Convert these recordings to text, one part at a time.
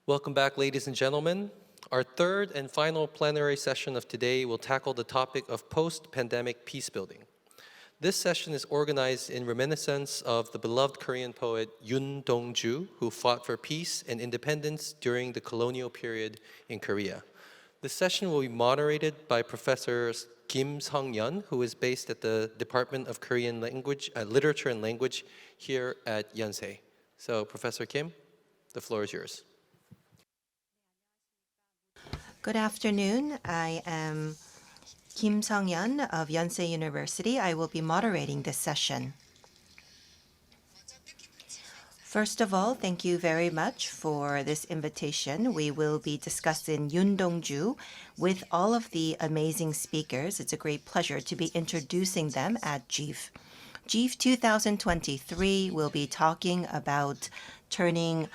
Welcome back, ladies and gentlemen. Our third and final plenary session of today will tackle the topic of post-pandemic peace building. This session is organized in reminiscence of the beloved Korean poet Yoon Dong-ju, who fought for peace and independence during the colonial period in Korea. The session will be moderated by Professor Kim Sung-yeon, who is based at the Department of Korean Literature and Language here at Yonsei. So, Professor Kim, the floor is yours. Good afternoon. I am Kim Sung-yeon of Yonsei University. I will be moderating this session. First of all, thank you very much for this invitation. We will be discussing Yoon Dong-ju with all of the amazing speakers. It's a great pleasure to be introducing them at GEEF. GEEF 2023 will be talking about turning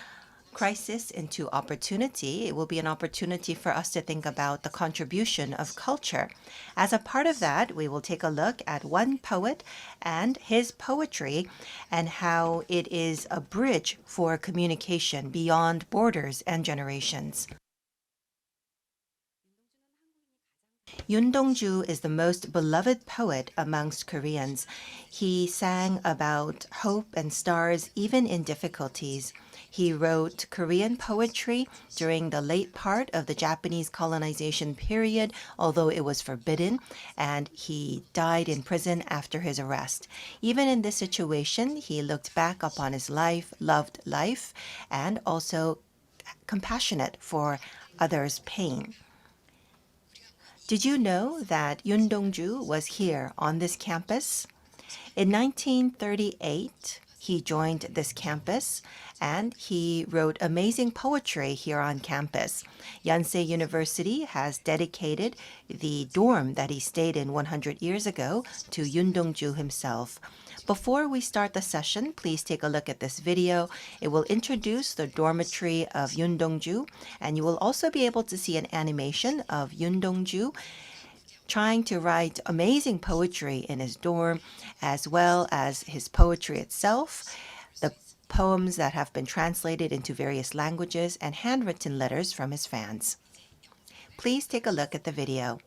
crisis into opportunity. It will be an opportunity for us to think about the contribution of culture. As a part of that, we will take a look at one poet and his poetry and how it is a bridge for communication beyond borders and generations. Yoon Dong-ju is the most beloved poet amongst Koreans. He sang about hope and stars even in difficulties. He wrote Korean poetry during the late part of the Japanese colonization period, although it was forbidden, and he died in prison after his arrest. Even in this situation, he looked back upon his life, loved life, and also compassionate for others' pain. Did you know that Yoon Dong-ju was here on this campus? In 1938, he joined this campus and he wrote amazing poetry here on campus. Yonsei University has dedicated the dorm that he stayed in 100 years ago to Yoon Dong-ju himself. Before we start the session, please take a look at this video. It will introduce the dormitory of Yoon Dong-ju, and you will also be able to see an animation of Yoon Dong-ju trying to write amazing poetry in his dorm, as well as his poetry itself, the poems that have been translated into various languages, and handwritten letters from his fans. Please take a look at the video.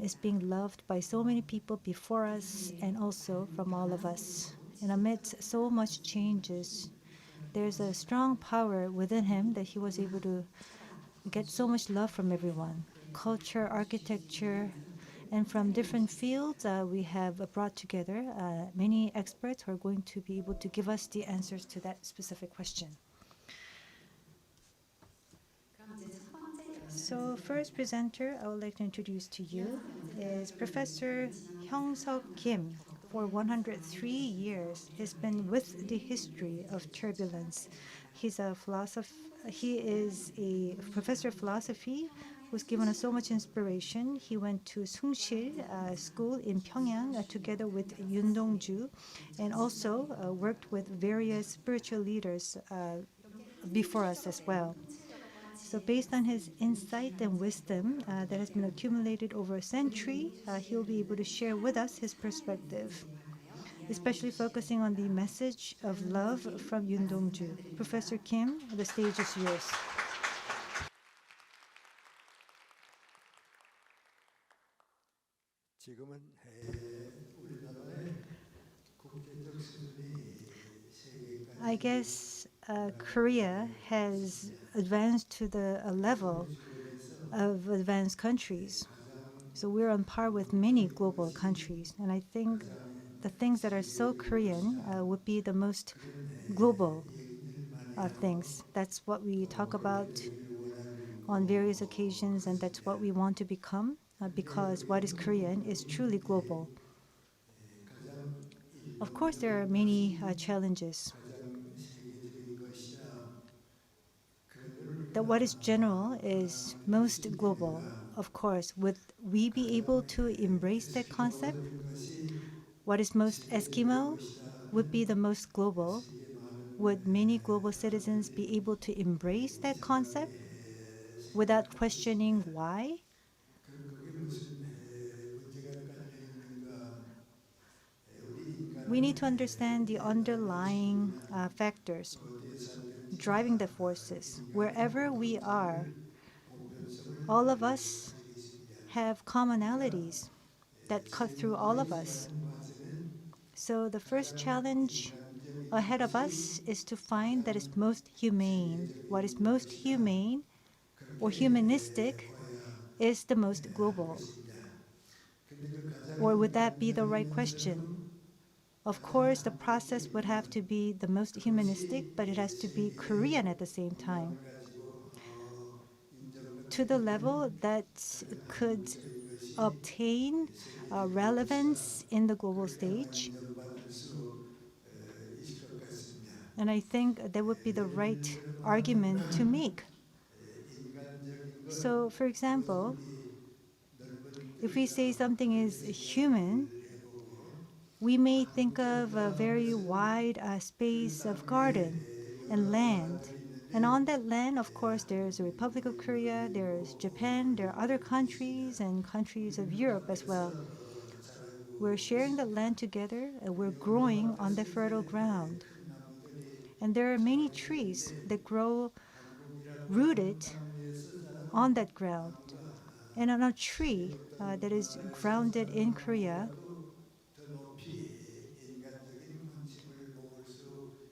is being loved by so many people before us and also from all of us. And amidst so much changes, there's a strong power within him that he was able to get so much love from everyone. Culture, architecture, and from different fields, we have brought together many experts who are going to be able to give us the answers to that specific question. So first presenter I would like to introduce to you is Professor Hyung-seok Kim. For 103 years, he's been with the history of turbulence. He's a he is a professor of philosophy who's given us so much inspiration. He went to Sungsil School in Pyongyang together with Yoon Dong-ju, and also worked with various spiritual leaders before us as well. So based on his insight and wisdom that has been accumulated over a century, he'll be able to share with us his perspective, especially focusing on the message of love from Yoon Dong-ju. Professor Kim, the stage is yours. 지금은 우리나라의 국제적 수준이 세계까지 I guess Korea has advanced to the level of advanced countries. So we're on par with many global countries. And I think the things that are so Korean would be the most global things. That's what we talk about on various occasions, and that's what we want to become because what is Korean is truly global. Of course, there are many challenges. That what is general is most global. Of course, would we be able to embrace that concept? What is most Eskimo would be the most global. Would many global citizens be able to embrace that concept without questioning why? We need to understand the underlying factors driving the forces. Wherever we are, all of us have commonalities that cut through all of us. So the first challenge ahead of us is to find that is most humane. What is most humane or humanistic is the most global. Or would that be the right question? Of course, the process would have to be the most humanistic, but it has to be Korean at the same time, to the level that could obtain relevance in the global stage. And I think that would be the right argument to make. So, for example, if we say something is human, we may think of a very wide space of garden and land. And on that land, of course, there's the Republic of Korea, there's Japan, there are other countries and countries of Europe as well. We're sharing the land together, and we're growing on the fertile ground. And there are many trees that grow rooted on that ground. And on a tree that is grounded in Korea,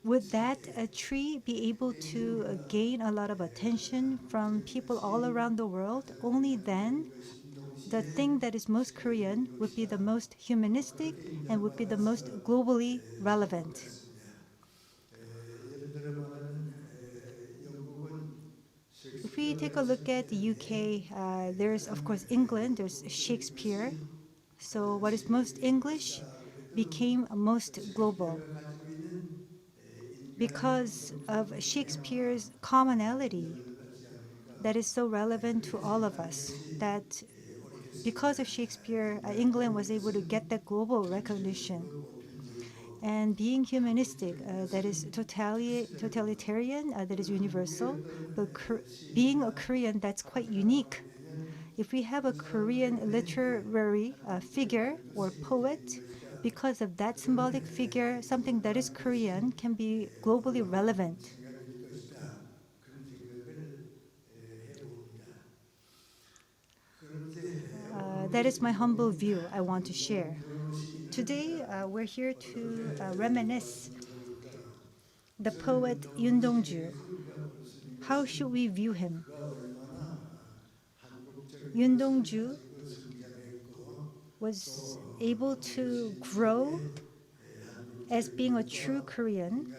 would that tree be able to gain a lot of attention from people all around the world? Only then the thing that is most Korean would be the most humanistic and would be the most globally relevant. If we take a look at the UK, there's of course England, there's Shakespeare. So what is most English became most global because of Shakespeare's commonality that is so relevant to all of us, that because of Shakespeare, England was able to get that global recognition. And being humanistic, that is totalitarian, that is universal, but being a Korean, that's quite unique. If we have a Korean literary figure or poet, because of that symbolic figure, something that is Korean can be globally relevant. that is my humble view I want to share. Today, we're here to reminisce the poet Yoon Dong-ju. How should we view him? Yoon Dong-ju was able to grow as being a true Korean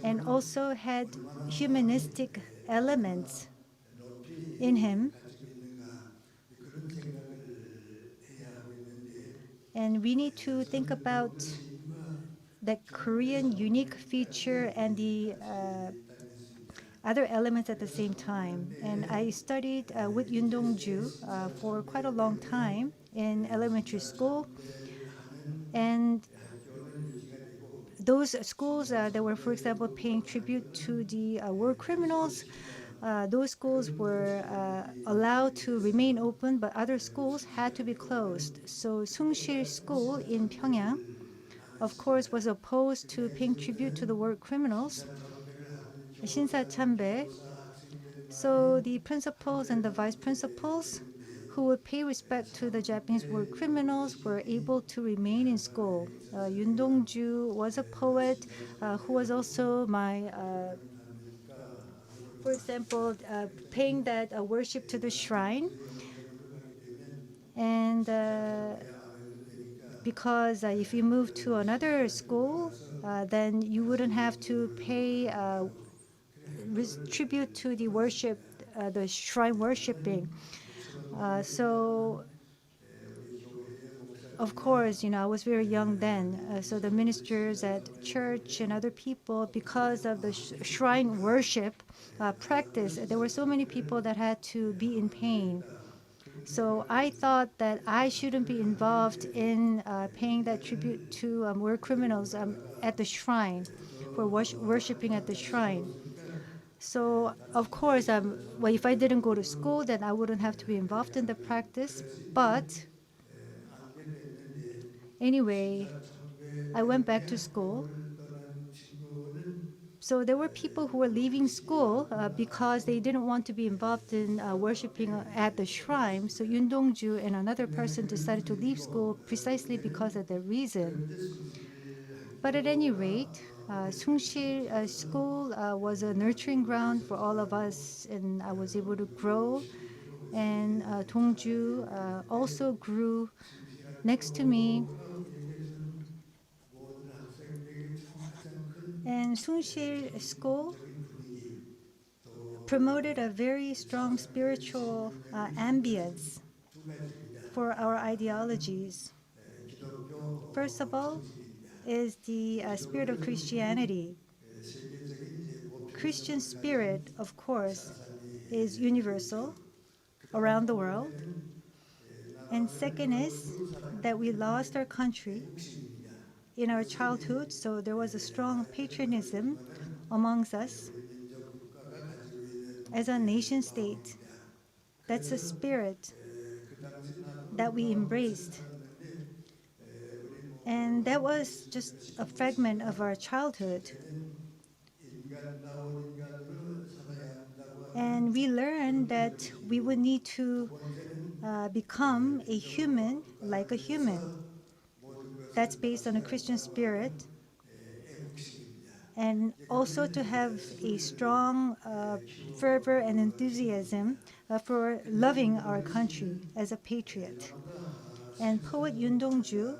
and also had humanistic elements in him. And we need to think about the Korean unique feature and the other elements at the same time. And I studied with Yoon Dong-ju for quite a long time in elementary school. And those schools that were, for example, paying tribute to the war criminals, those schools were allowed to remain open, but other schools had to be closed. So Sungsil School in Pyongyang, of course, was opposed to paying tribute to the war criminals, Shinsa Chanbe. So the principals and the vice principals who would pay respect to the Japanese war criminals were able to remain in school. Yoon Dong-ju was a poet who was also my, for example, paying that worship to the shrine. And because if you move to another school, then you wouldn't have to pay tribute to the worship, the shrine worshiping. So, of course, I was very young then. So the ministers at church and other people, because of the shrine worship practice, there were so many people that had to be in pain. So I thought that I shouldn't be involved in paying that tribute to war criminals at the shrine, for worshiping at the shrine. So of course, well, if I didn't go to school, then I wouldn't have to be involved in the practice. But anyway, I went back to school. So there were people who were leaving school because they didn't want to be involved in worshiping at the shrine. So Yoon Dong-ju and another person decided to leave school precisely because of that reason. But at any rate, Sungsil School was a nurturing ground for all of us, and I was able to grow. And Dongju also grew next to me. And Sungsil School promoted a very strong spiritual ambience for our ideologies. First of all, is the spirit of Christianity. Christian spirit, of course, is universal around the world. And second is that we lost our country in our childhood, so there was a strong patriotism amongst us as a nation state. That's a spirit that we embraced. And that was just a fragment of our childhood. And we learned that we would need to become a human like a human. That's based on a Christian spirit. And also to have a strong fervor and enthusiasm for loving our country as a patriot. And poet Yoon Dong-ju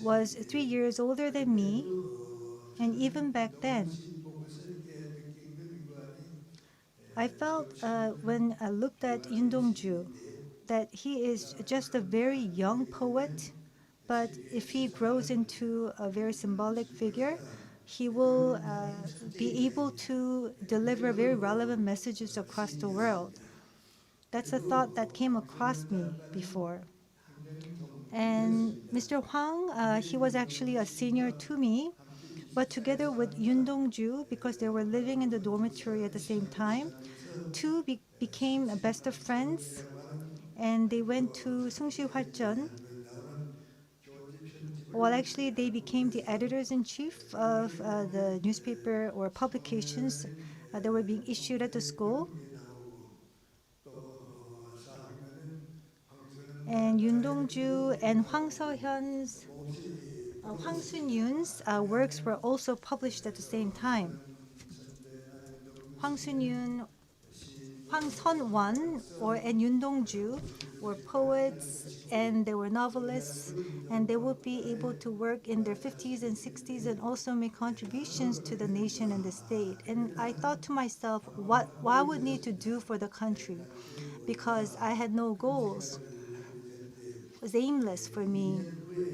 was 3 years older than me, and even back then, I felt when I looked at Yoon Dong-ju that he is just a very young poet, but if he grows into a very symbolic figure, he will be able to deliver very relevant messages across the world. That's a thought that came across me before. And Mr. Hwang, he was actually a senior to me, but together with Yoon Dong-ju, because they were living in the dormitory at the same time, two became best of friends, and they went to Sungsi Hwacheon. Well, actually, they became the editors-in-chief of the newspaper or publications that were being issued at the school. And Yoon Dong-ju and Hwang Sun-yoon's works were also published at the same time. Hwang Sun-yoon, Hwang Sun-won and Yoon Dong-ju were poets and they were novelists, and they would be able to work in their 50s and 60s and also make contributions to the nation and the state. And I thought to myself, what I would need to do for the country, because I had no goals. It was aimless for me.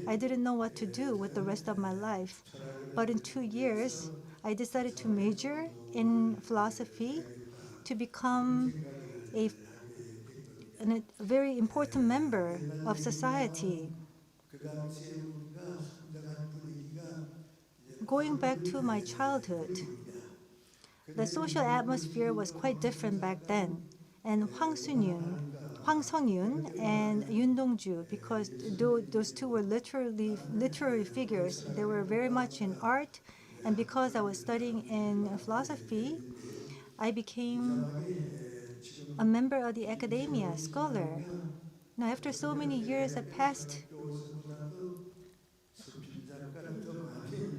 I didn't know what to do with the rest of my life. But in 2 years, I decided to major in philosophy to become a, a very important member of society. Going back to my childhood, the social atmosphere was quite different back then. And Hwang Sung-yoon and Yoon Dong-ju, because those two were literary figures. They were very much in art, and because I was studying in philosophy, I became a member of the academia, scholar. Now, after so many years have passed,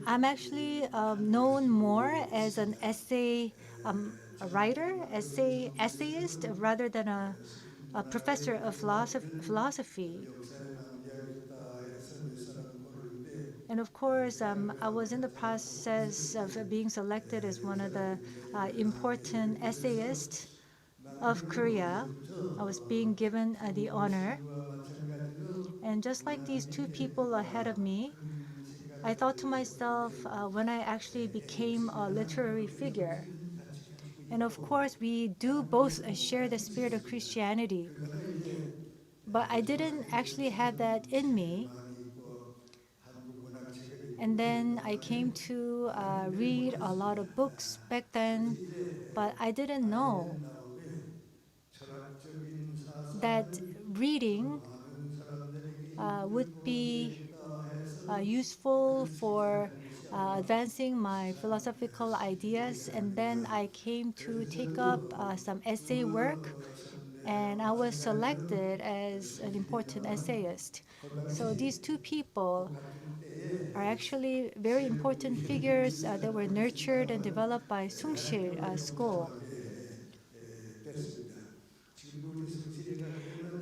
I'm actually known more as an a writer, essayist, rather than a professor of philosophy. And of course, I was in the process of being selected as one of the important essayists of Korea. I was being given the honor. And just like these two people ahead of me, I thought to myself when I actually became a literary figure. And of course, we do both share the spirit of Christianity. But I didn't actually have that in me. And then I came to read a lot of books back then, but I didn't know that reading would be useful for advancing my philosophical ideas. And then I came to take up some essay work, and I was selected as an important essayist. So these two people are actually very important figures that were nurtured and developed by Sungshil School.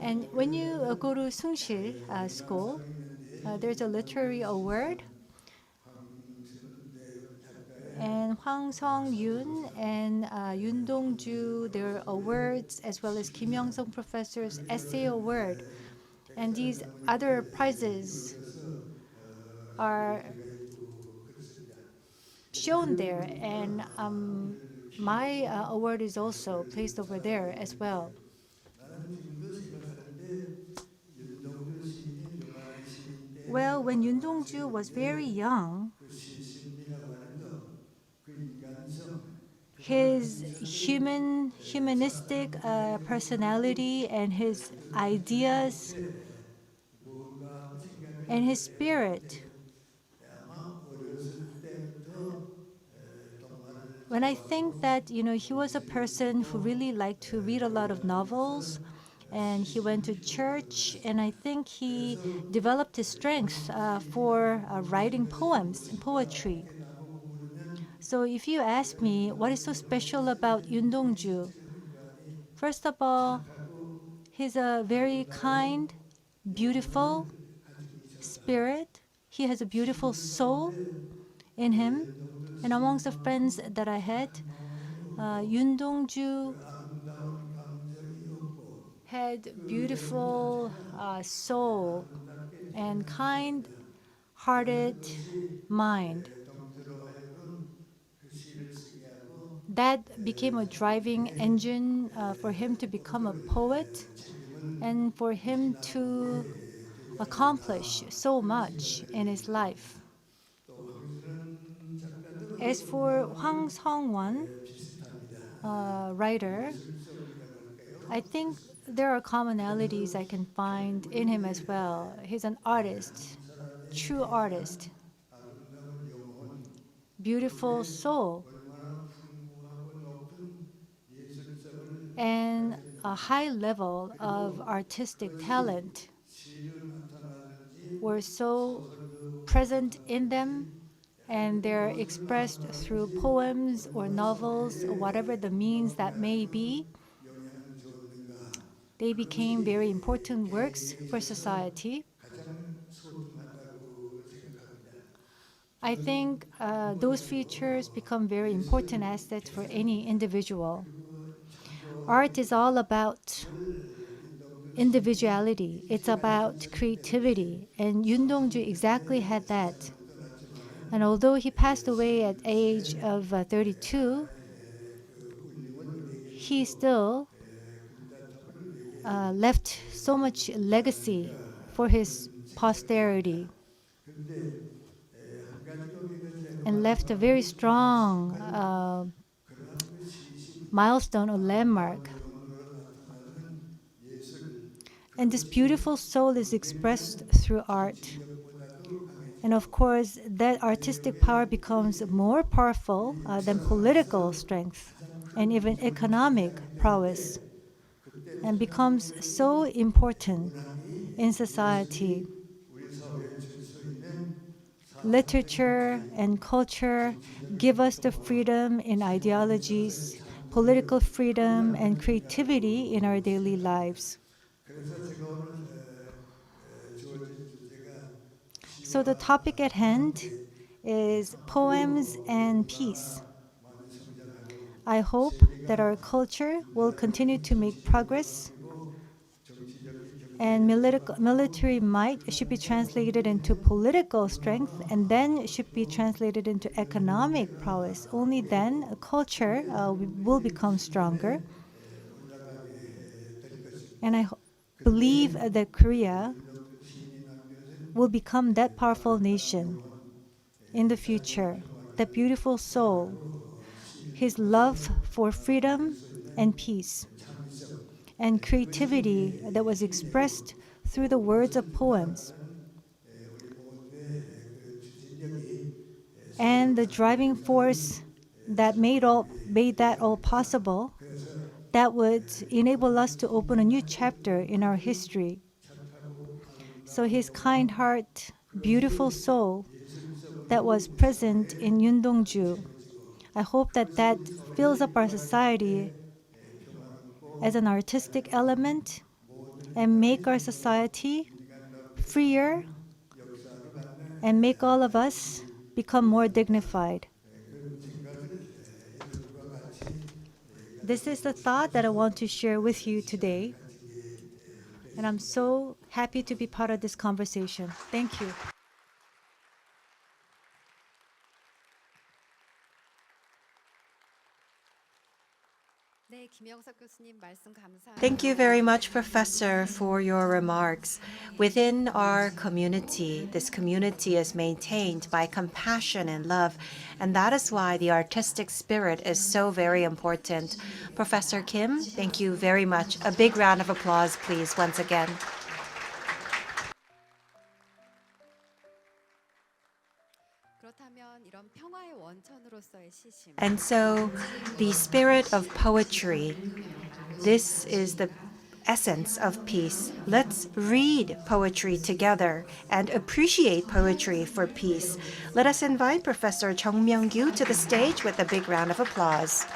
And when you go to Sungshil School, there's a literary award, and Hwang Sung-yoon and Yoon Dong-ju, their awards, as well as Kim Young-sung Professor's essay award. And these other prizes are shown there, and my award is also placed over there as well. Well, when Yoon Dong-ju was very young, his humanistic personality and his ideas and his spirit. When I think that, he was a person who really liked to read a lot of novels, and he went to church, and I think he developed his strength for writing poems and poetry. So if you ask me what is so special about Yoon Dong-ju, first of all, he's a very kind, beautiful spirit. He has a beautiful soul in him. And amongst the friends that I had, Yoon Dong-ju had beautiful soul and kind-hearted mind. That became a driving engine for him to become a poet and for him to accomplish so much in his life. As for Hwang Sung-won, writer, I think there are commonalities I can find in him as well. He's an artist, true artist, beautiful soul, and a high level of artistic talent. were so present in them, and they're expressed through poems or novels or whatever the means that may be. 영향을 주었는가? They became very important works 개개인에게 for 있어서 society. 가장 소중하다고 생각합니다. I think those features become very important assets for any individual. Art is all about individuality. It's about creativity. And Yoon Dong-ju exactly had that. And although he passed away at age of 32, he still left so much legacy for his posterity 한 가지가 우리는 제가 and left a very strong 그러한 그 시심 milestone or landmark. 영으로 나타나는 예술 And this beautiful soul is expressed through art. 보다도 And of course, that artistic power becomes more powerful than political strength and even economic prowess, and becomes so important in society. 우리 사회에 줄 수 있는 Literature and culture give us the freedom in ideologies, political freedom, and creativity in our daily lives. 그래서 제가 오늘 주어진 주제가 So the topic at hand is poems and peace. 많이 성장하고 I hope that our culture will continue to make progress, 정치적인 and military might should be translated into political strength, and then should be translated into economic prowess. Only then a culture will become stronger. 올라가게 될 것입니다. And I believe that Korea will become that powerful nation in the future, that beautiful soul, his love for freedom and peace, and creativity that was expressed through the words of poems, 우리 모두의 그 추진력이 and the driving force that made that all possible, that would enable us to open a new chapter in our history. So his kind heart, beautiful soul that was present in Yoon Dong-ju, I hope that that fills up our society as an artistic element and make our society freer and make all of us become more dignified. This is the thought that I want to share with you today. And I'm so happy to be part of this conversation. Thank you. Thank you very much, Professor, for your remarks. Within our community, this community is maintained by compassion and love, and that is why the artistic spirit is so very important. Professor Kim, thank you very much. A big round of applause, please, once again. And so, the spirit of poetry, this is the essence of peace. Let's read poetry together and appreciate poetry for peace. Let us invite Professor Chung Myung-gyu to the stage with a big round of applause.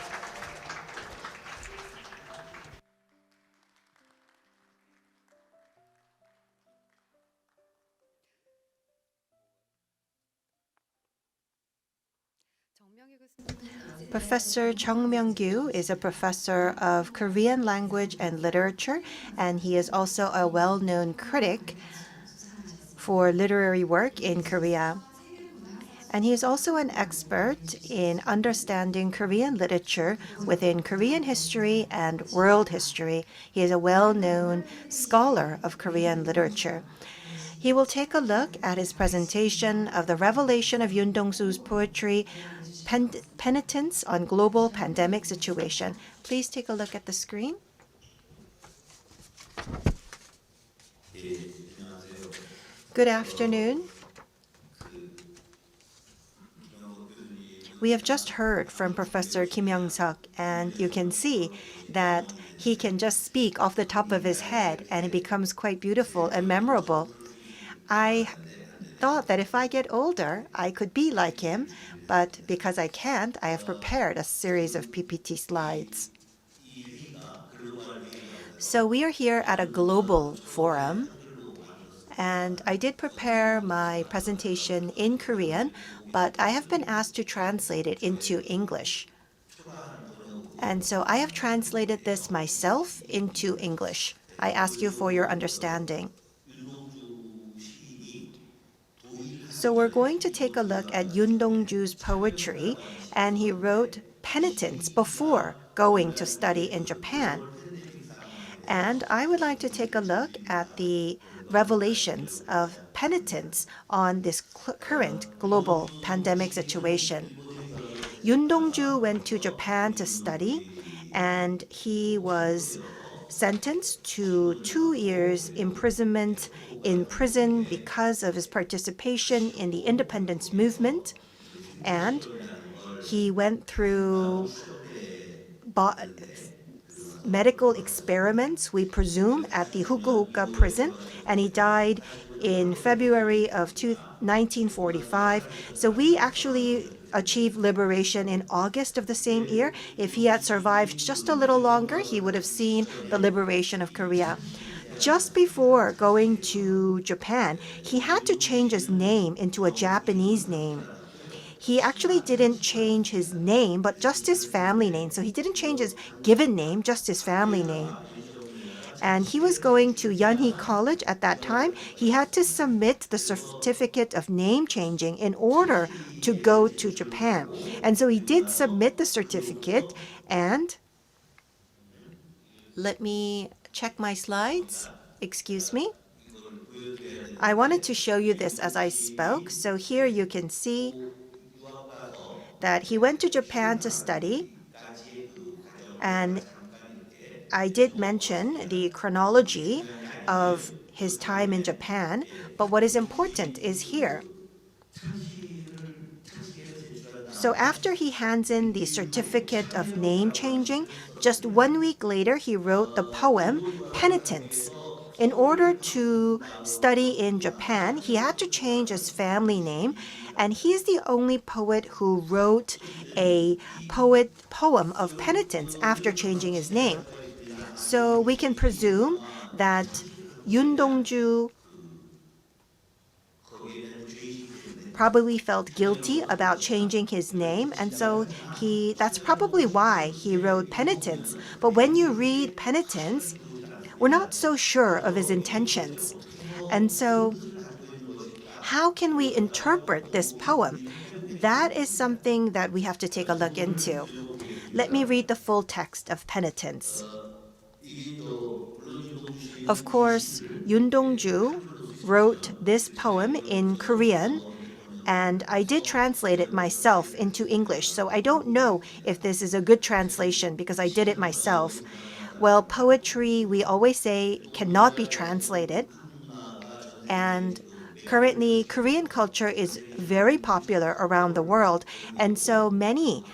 Professor Chung Myung-gyu is a professor of Korean language and literature, and he is also a well-known critic for literary work in Korea. And he is also an expert in understanding Korean literature within Korean history and world history. He is a well-known scholar of Korean literature. He will take a look at his presentation of the revelation of Yoon Dong-su's poetry, Penitence on Global Pandemic Situation. Please take a look at the screen. Good afternoon. We have just heard from Professor Kim Young-seok, and you can see that he can just speak off the top of his head, and it becomes quite beautiful and memorable. I thought that if I get older, I could be like him, but because I can't, I have prepared a series of PPT slides. 이 회의가 글로벌 회의다 보니까 So we are here at a global 저번에 forum, 한글로 만들었습니다. and I did prepare my presentation in Korean, but I have been asked to translate it into English. 초라한 번역으로 And so I have translated this myself into English. I ask you for your understanding. 윤동주 시인이 도일하기 So we're 전에 going to take a look at Yoon Dong-ju's poetry, and he wrote Penitence before going to study in Japan. 팬데믹 상황에 And I would like to take a look at the revelations of penitence on this current global pandemic situation. Yoon Dong-ju went to Japan to study, and he was sentenced to 2 years imprisonment in prison because of his participation in the independence movement. And he went through medical experiments, we presume, at the Fukuoka prison, and he died in February of 1945. So we actually achieved liberation in August of the same year. If he had survived just a little longer, he would have seen the liberation of Korea. Just before going to Japan, he had to change his name into a Japanese name. He actually didn't change his name, but just his family name. So he didn't change his given name, just his family name. And he was going to Yonsei College at that time. He had to submit the certificate of name changing in order to go to Japan. And so he did submit the certificate. And let me check my slides. Excuse me. 이걸 보여드려야 되는 I wanted to show you this as I spoke. So here you can see 유학 가서 that he went to Japan to study, 까지의 그 과정을 and 잠깐 이렇게 I did mention the chronology of his time in Japan, but what is important is here. So after he hands in the certificate of name changing, just 1 week later he wrote the poem Penitence. In order to study in Japan, he had to change his family name, and he's the only poet who wrote a poem of penitence after changing his name. So we can presume that Yoon Dong-ju 거기에 대한 죄의식 때문에 probably felt guilty about changing his name, and so that's probably why he wrote penitence. But when you read penitence, we're not so sure of his intentions. And so how can we interpret this poem? That is something that we have to take a look into. Let me read the full text of penitence. 이게 또 물론 윤동주 시인이 Of course, Yoon Dong-ju wrote this poem in Korean, and I did translate it myself into English. So I don't know if this is a good translation because I did it myself. Well, poetry, we always say, cannot be translated. And currently, Korean culture is very popular around the world. And so many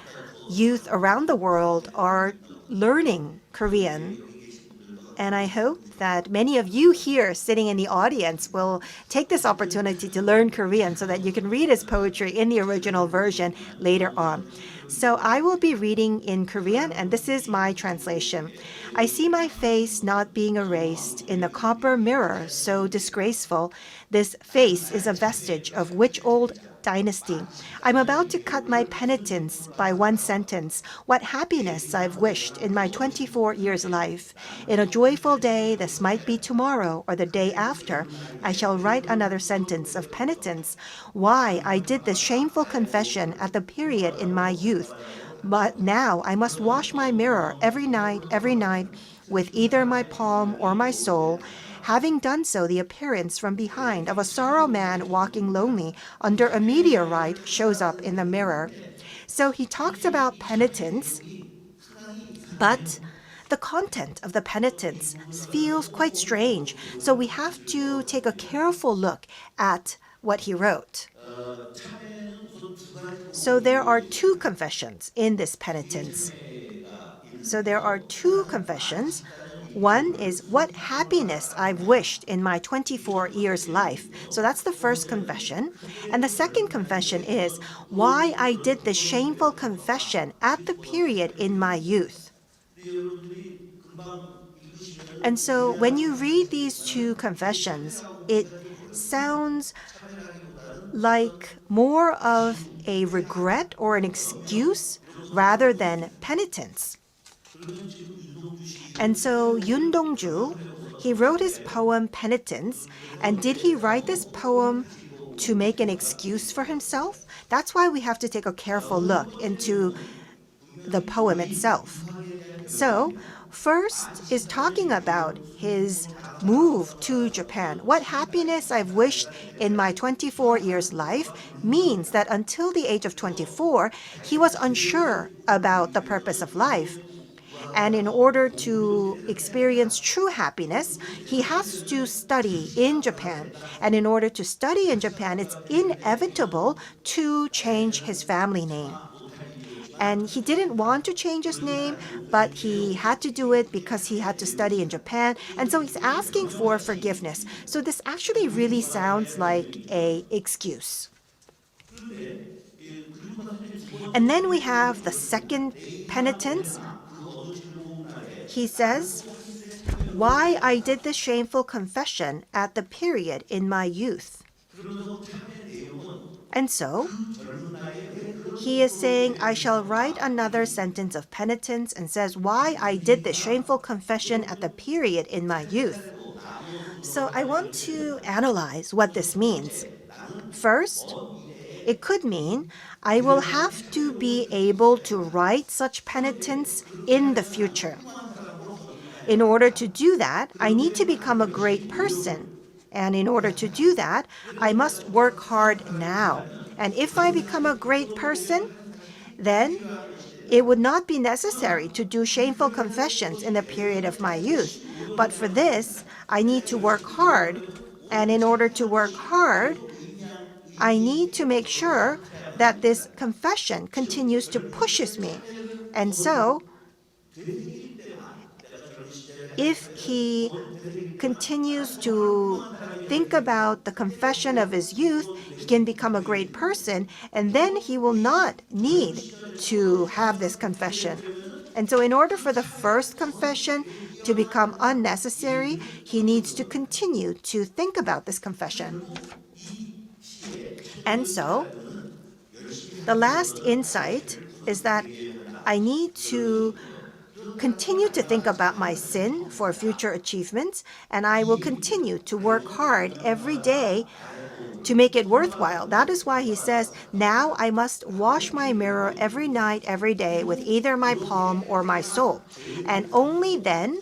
youth around the world are learning Korean. And I hope that many of you here sitting in the audience will take this opportunity to learn Korean so that you can read his poetry in the original version later on. So I will be reading in Korean, and this is my translation. I see my face not being erased in the copper mirror so disgraceful. This face is a vestige of which old dynasty? I'm about to cut my penitence by one sentence. What happiness I've wished in my 24 years' life. In a joyful day, this might be tomorrow or the day after, I shall write another sentence of penitence. Why I did this shameful confession at the period in my youth. But now I must wash my mirror every night, with either my palm or my soul. Having done so, the appearance from behind of a sorrow man walking lonely under a meteorite shows up in the mirror. So he talks about penitence, but the content of the penitence feels quite strange. So we have to take a careful look at what he wrote. So there are two confessions in this penitence. So there are two confessions. One is what happiness I've wished in my 24 years life. So that's the first confession. And the second confession is why I did the shameful confession at the period in my youth. 근데 여러분들이 금방 읽으시면은 And so when you read these two 이게 confessions, 참회라고 it 생각이 들거든요. sounds 참회라기보다는 like more of a regret or an excuse rather than penitence. 그러면 지금 윤동주 And 시인은 so Yoon Dong-ju, 참회라고 썼던 he wrote his 건데 poem Penitence. And did he write this poem to make an excuse for himself? That's why we have to take a careful look into the poem itself. So, first is talking about his move to Japan. What happiness I've wished in my 24 years life means that until the age of 24, he was unsure about the purpose of life. And in order to experience true happiness, he has to study in Japan. And in order to study in Japan, it's inevitable to change his family name. And he didn't want to change his name, but he had to do it because he had to study in Japan. And so he's asking for forgiveness. So this actually really sounds like an excuse. 그런데 그리고 나서 이제 두 번째 And then we have the second penitence. 그 어느 즐거운 날에 He says, why I did the shameful confession at the period in my youth. 그러면서 참회 내용은 And so 젊은 나이에 왜 그런 he is saying, I shall write another sentence of penitence, and says, why I did the shameful confession at the period in my youth. So I want to analyze what this means. First, it could mean I will have to be able to write such penitence in the future. In order to do that, I need to become a great person. And in order to do that, I must work hard now. And if I become a great person, then it would not be necessary to do shameful confessions in the period of my youth. But for this, I need to work hard. And in order to work hard, I need to make sure that this confession continues to pushes me. And so, if he continues to think about the confession of his youth, he can become a great person, and then he will not need to have this confession. And so in order for the first confession to become unnecessary, he needs to continue to think about this confession. And so, the last insight is that I need to continue to think about my sin for future achievements, and I will continue to work hard every day to make it worthwhile. That is why he says, now I must wash my mirror every night, every day with either my palm or my soul. And only then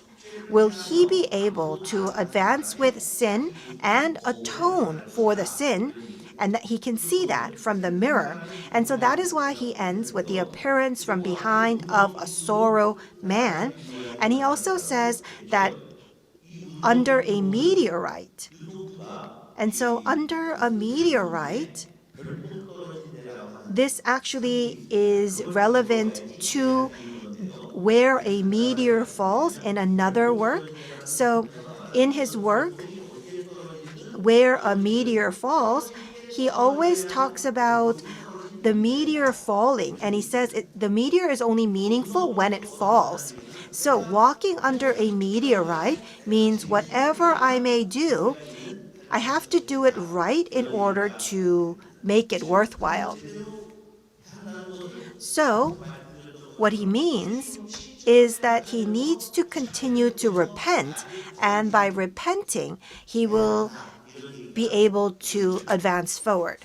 will he be able to advance with sin and atone for the sin, and that he can see that from the mirror. And so that is why he ends with the appearance from behind of a sorrow man. And he also says that under a meteorite. And so under a meteorite, this actually is relevant to where a meteor falls in another work. So in his work, where a meteor falls, he always talks about the meteor falling, and he says the meteor is only meaningful when it falls. So walking under a meteorite means whatever I may do, I have to do it right in order to make it worthwhile. So what he means is that he needs to continue to repent, and by repenting, he will be able to advance forward.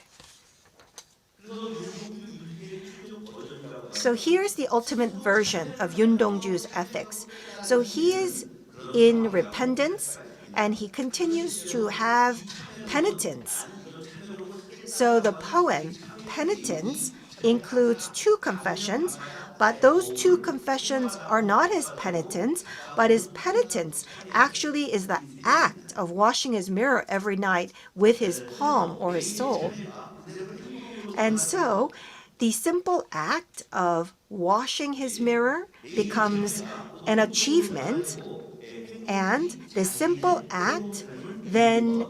So here's the ultimate version of Yoon Dong-ju's ethics. So he is in repentance, and he continues to have penitence. So the poem Penitence includes two confessions, but those two confessions are not his penitence, but his penitence actually is the act of washing his mirror every night with his palm or his soul. And so the simple act of washing his mirror becomes an achievement, And this simple act then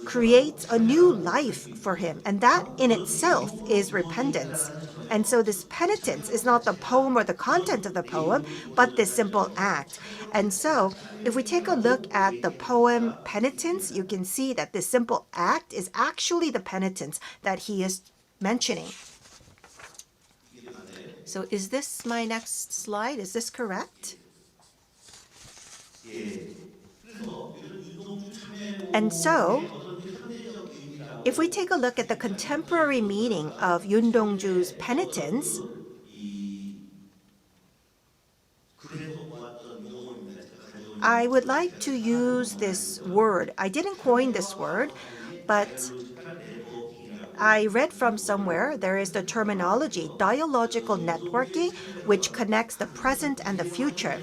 creates a new life for him. And that in itself is repentance. And so this penitence is not the poem or the content of the poem, but this simple act. And so if we take a look at the poem Penitence, you can see that this simple act is actually the penitence that he is mentioning. So is this my next slide? Is this correct? 예. 그래서 이런 윤동주 And so, 참여곡의 어떤 그 현대적 의미라고 if we take a look at the contemporary meaning of Yoon Dong-ju's penitence, 이 글에서 보았던 용어입니다. 제가 가져온 I would like to use this word. I didn't coin this word, but 다이얼로지컬 네트워킹이라고 I read from somewhere there is the terminology dialogical networking, which connects the present and the future.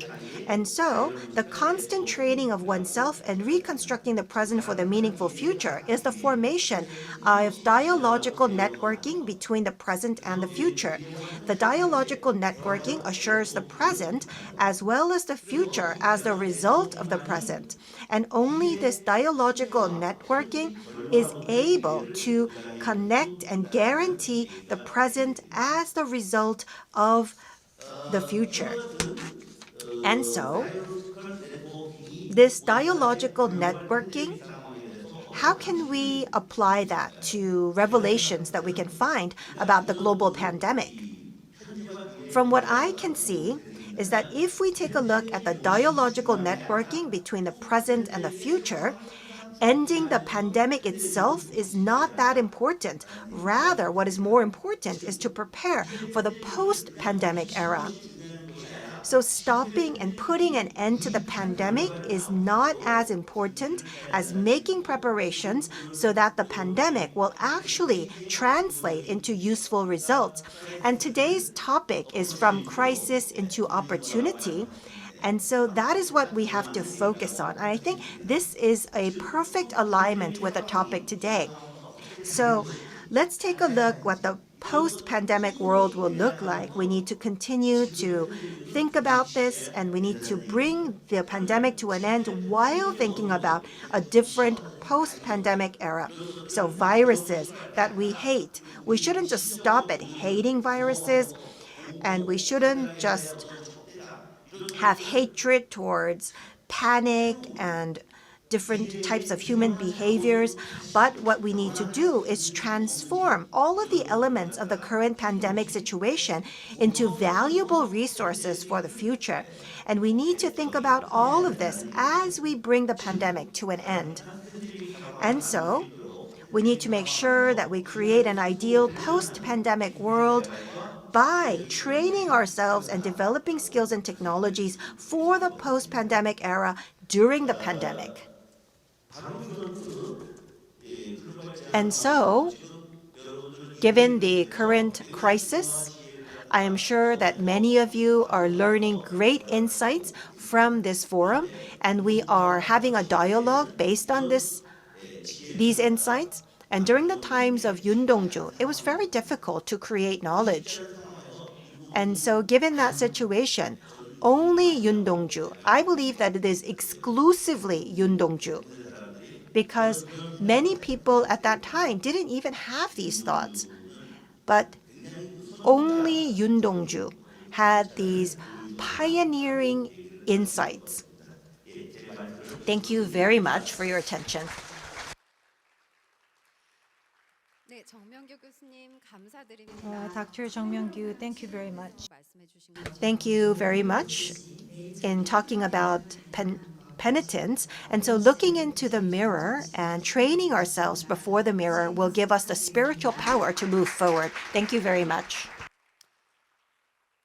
And so, the constant training of oneself and reconstructing the present for the meaningful future is the formation of dialogical networking between the present and the future. The dialogical networking assures the present as well as the future as the result of the present. And only this dialogical networking is able to connect and guarantee the present as the result of the future. And so, 다이얼로지컬 네트워킹이 this dialogical networking, 현재 상황에 대해서 how can we apply that to revelations that we can find about the global pandemic? From what I can see, is that if we take a look at the dialogical networking between the present and the future, ending the pandemic itself is not that important. Rather, what is more important is to prepare for the post-pandemic era. So stopping and putting an end to the pandemic is not as important as making preparations so that the pandemic will actually translate into useful results. And today's topic is from crisis into opportunity. And so that is what we have to focus on. And I think this is a perfect alignment with the topic today. So let's take a look what the post-pandemic world will look like. We need to continue to think about this, and we need to bring the pandemic to an end while thinking about a different post-pandemic era. So viruses that we hate, we shouldn't just stop at hating viruses, and we shouldn't just have hatred towards panic and different types of human behaviors. But what we need to do is transform all of the elements of the current pandemic situation into valuable resources for the future. And we need to think about all of this as we bring the pandemic to an end. And so, we need to make sure that we create an ideal post-pandemic world by training ourselves and developing skills and technologies for the post-pandemic era during the pandemic. And so, given the current crisis, I am sure that many of you are learning great insights from this forum, and we are having a dialogue based on these insights. And during the times of Yoon Dong-ju, it was very difficult to create knowledge. And so given that situation, only Yoon Dong-ju, I believe that it is exclusively Yoon Dong-ju, because many people at that time didn't even have these thoughts. But only Yoon Dong-ju had these pioneering insights. Thank you very much for your attention. 네, 정명규 교수님 감사드립니다. Dr. Jung Myung-gyu, thank you very much. 말씀해 주신 것처럼 Thank you very much in talking about penitence. And so looking into the mirror and training ourselves before the mirror will give us the spiritual power to move forward. Thank you very much.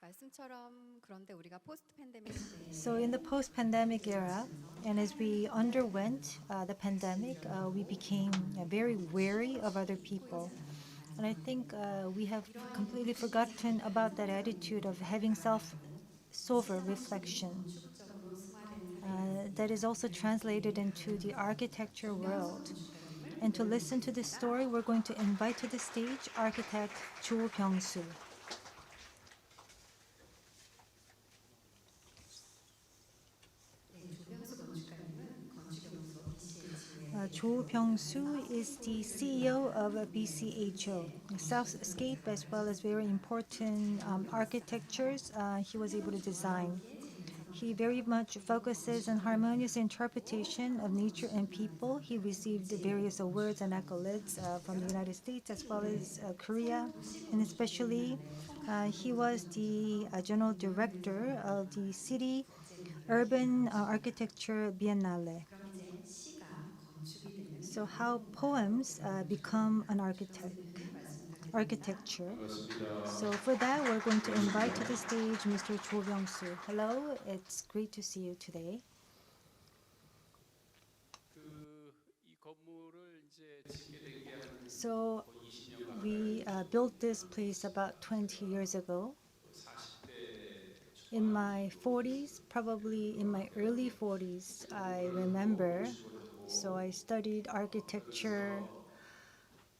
말씀처럼 그런데 우리가 포스트 팬데믹 So in the post-pandemic era, and as we underwent the pandemic, we became very wary of other people. And I think we have completely forgotten about that attitude of having sober reflection. That is also translated into the architecture world. And to listen to this story, we're going to invite to the stage architect Jo Byung-soo. 조병수 건축가 Cho Byung-soo is the CEO of BCHO, Southscape, as well as very important architectures he was able to design. He very much focuses on harmonious interpretation of nature and people. He received various awards and accolades from the United States as well as Korea, and especially he was the general director of the City Urban Architecture Biennale. So how poems become an architecture. So for that, we're going to invite to the stage Mr. Cho Byung-soo. Hello, it's great to see you today. So we built this place about 20 years ago. In my 40s, probably in my early 40s, I remember. So I studied architecture.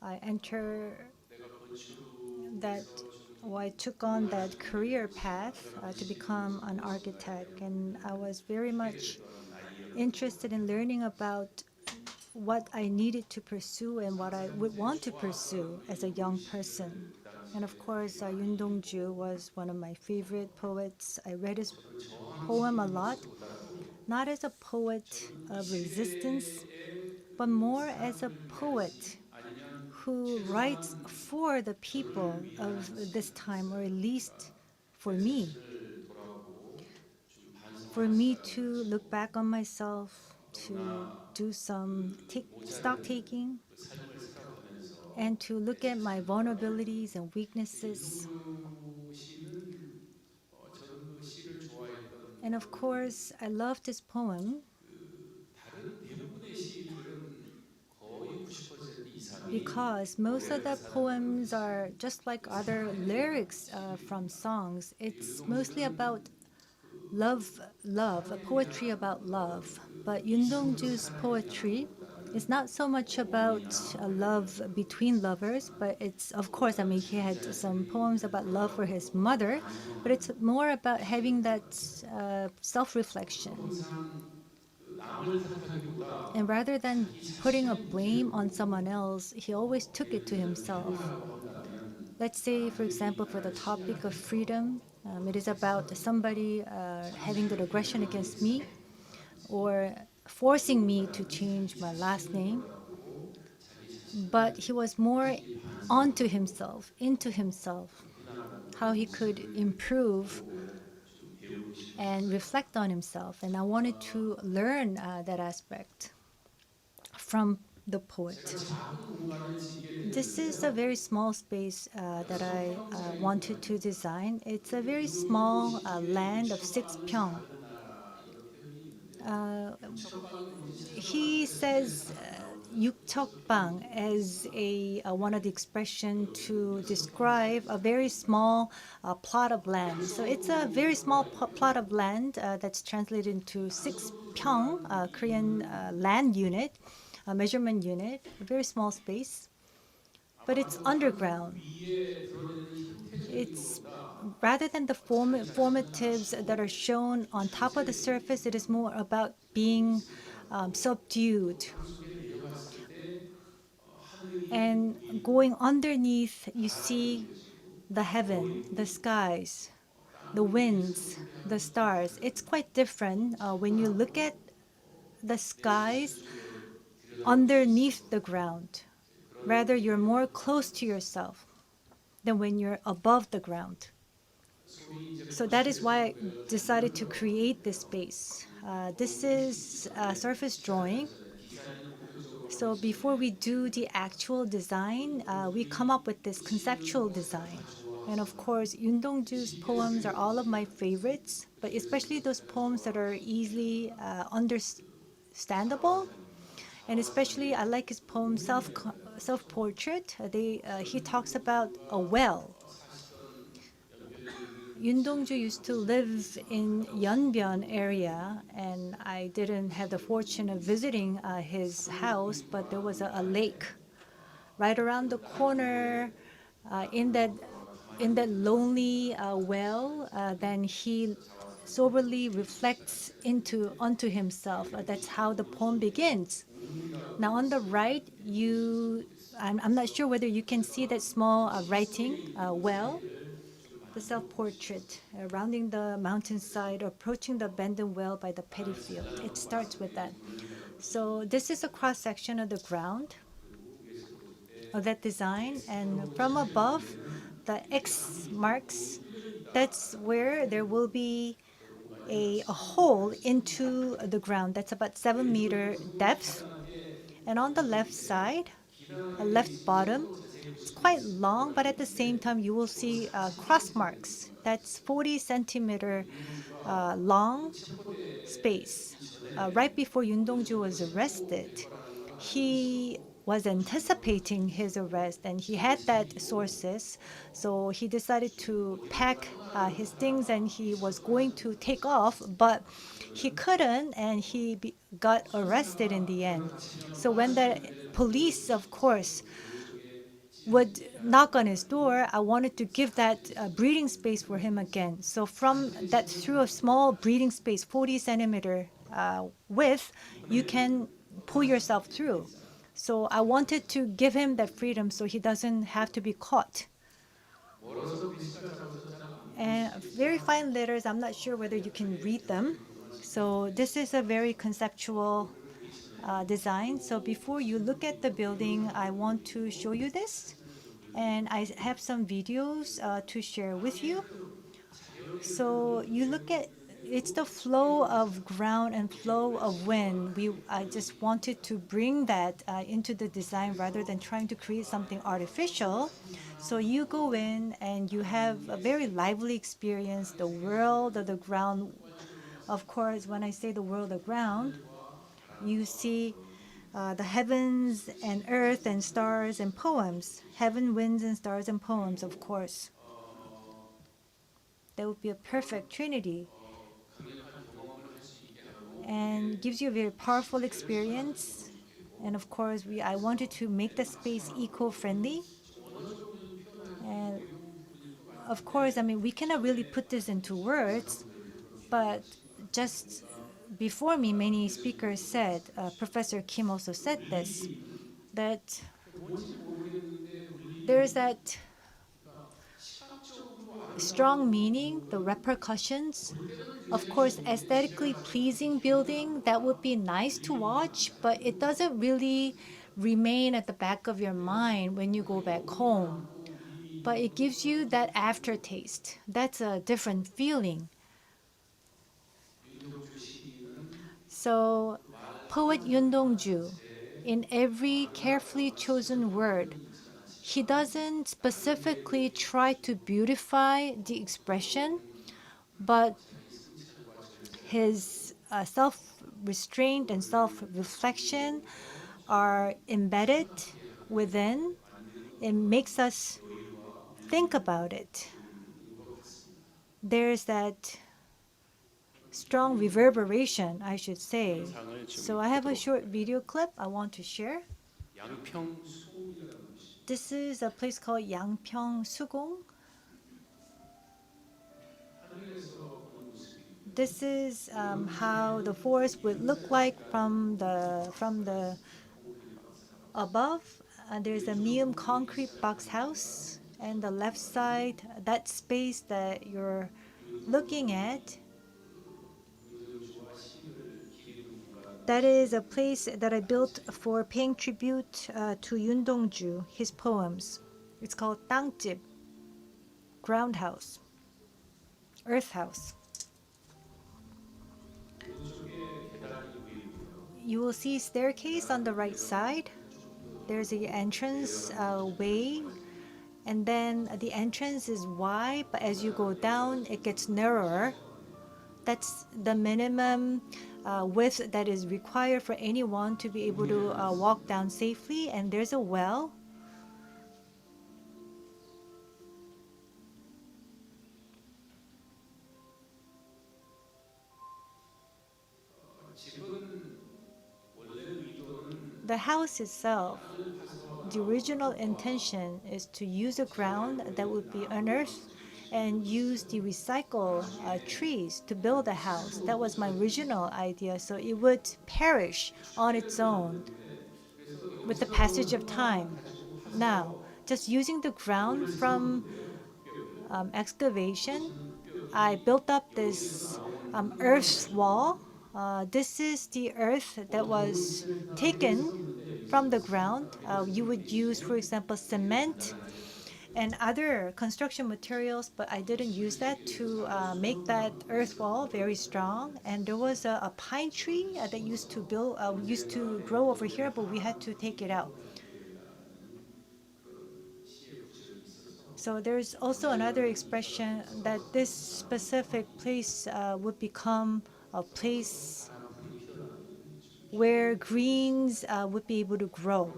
I took on that career path to become an architect, and I was very much interested in learning about what I needed to pursue and what I would want to pursue as a young person. And of course, Yoon Dong-ju was one of my favorite poets. I read his poem a lot, not as a poet of resistance, but more as a poet who writes for the people of this time, or at least for me to look back on myself, to do some stock taking, and to look at my vulnerabilities and weaknesses. And of course, I love this poem because most of the poems are just like other lyrics from songs. It's mostly about love, a poetry about love. But Yoon Dong-ju's poetry is not so much about love between lovers, but it's, of course, I mean, he had some poems about love for his mother, but it's more about having that self-reflection. And rather than putting a blame on someone else, he always took it to himself. Let's say, for example, for the topic of freedom, it is about somebody having that aggression against me or forcing me to change my last name. But he was more onto himself, into himself, how he could improve and reflect on himself. And I wanted to learn that aspect from the poet. This is a very small space that I wanted to design. It's a very small land of 6평. He says 육척방 as one of the expression to describe a very small plot of land. So it's a very small plot of land that's translated into 6평, Korean land unit, measurement unit, a very small space. But it's underground. It's rather than the formatives that are shown on top of the surface, it is more about being subdued. And going underneath, you see the heaven, the skies, the winds, the stars. It's quite different when you look at the skies underneath the ground. Rather, you're more close to yourself than when you're above the ground. So that is why I decided to create this space. This is a surface drawing. So before we do the actual design, we come up with this conceptual design. And of course, Yoon Dong-ju's poems are all of my favorites, but especially those poems that are easily understandable. And especially, I like his poem Self-Portrait. He talks about a well. Yoon Dong-ju used to live in Yeonbyeon area, and I didn't have the fortune of visiting his house, but there was a lake right around the corner. In that lonely well, then he soberly reflects onto himself. That's how the poem begins. Now on the right, I'm not sure whether you can see that small writing, well, the self-portrait, rounding the mountainside, approaching the abandoned well by the paddy field. It starts with that. So this is a cross-section of the ground of that design, and from above, the X marks, that's where there will be a hole into the ground. That's about 7-meter depth. And on the left side, left bottom, it's quite long, but at the same time, you will see cross marks. That's 40 centimeter long space. Right before Yoon Dong-ju was arrested, he was anticipating his arrest and he had that sources. So he decided to pack his things and he was going to take off, but he couldn't and got arrested in the end. So when the police, of course, would knock on his door, I wanted to give that breathing space for him again. So from that, through a small breathing space, 40 centimeter width, you can pull yourself through. So I wanted to give him that freedom so he doesn't have to be caught. And very fine letters, I'm not sure whether you can read them. So this is a very conceptual design. So before you look at the building, I want to show you this. And I have some videos to share with you. So you look at it's the flow of ground and flow of wind. I just wanted to bring that into the design rather than trying to create something artificial. So you go in and you have a very lively experience, the world of the ground. Of course, when I say the world of ground, you see the heavens and earth and stars and poems. Heaven, winds, and stars and poems, of course. That would be a perfect trinity and gives you a very powerful experience. And of course, I wanted to make the space eco-friendly. And of course, I mean, we cannot really put this into words, but just before me, many speakers said, Professor Kim also said this, that there's that strong meaning, the repercussions. Of course, aesthetically pleasing building, that would be nice to watch, but it doesn't really remain at the back of your mind when you go back home. But it gives you that aftertaste. That's a different feeling. So, poet Yoon Dong-ju, in every carefully chosen word, he doesn't specifically try to beautify the expression, but his self-restraint and self-reflection are embedded within. It makes us think about it. There's that strong reverberation, I should say. So I have a short video clip I want to share. This is a place called Yangpyeong Sugong. This is how the forest would look like from the above. There's a Mium concrete box house, and the left side, that space that you're looking at, that is a place that I built for paying tribute to Yoon Dong-ju, his poems. It's called 땅집, ground house, earth house. You will see staircase on the right side. There's the entrance way, and then the entrance is wide, but as you go down, it gets narrower. That's the minimum width that is required for anyone to be able to walk down safely. And there's a well. The house itself, the original intention is to use a ground that would be unearthed and use the recycle trees to build a house. That was my original idea. So it would perish on its own with the passage of time. Now, just using the ground from excavation, I built up this earth wall. This is the earth that was taken from the ground. You would use, for example, cement and other construction materials, but I didn't use that to make that earth wall very strong. And there was a pine tree that used to grow over here, but we had to take it out. So there's also another expression that this specific place would become a place where greens would be able to grow.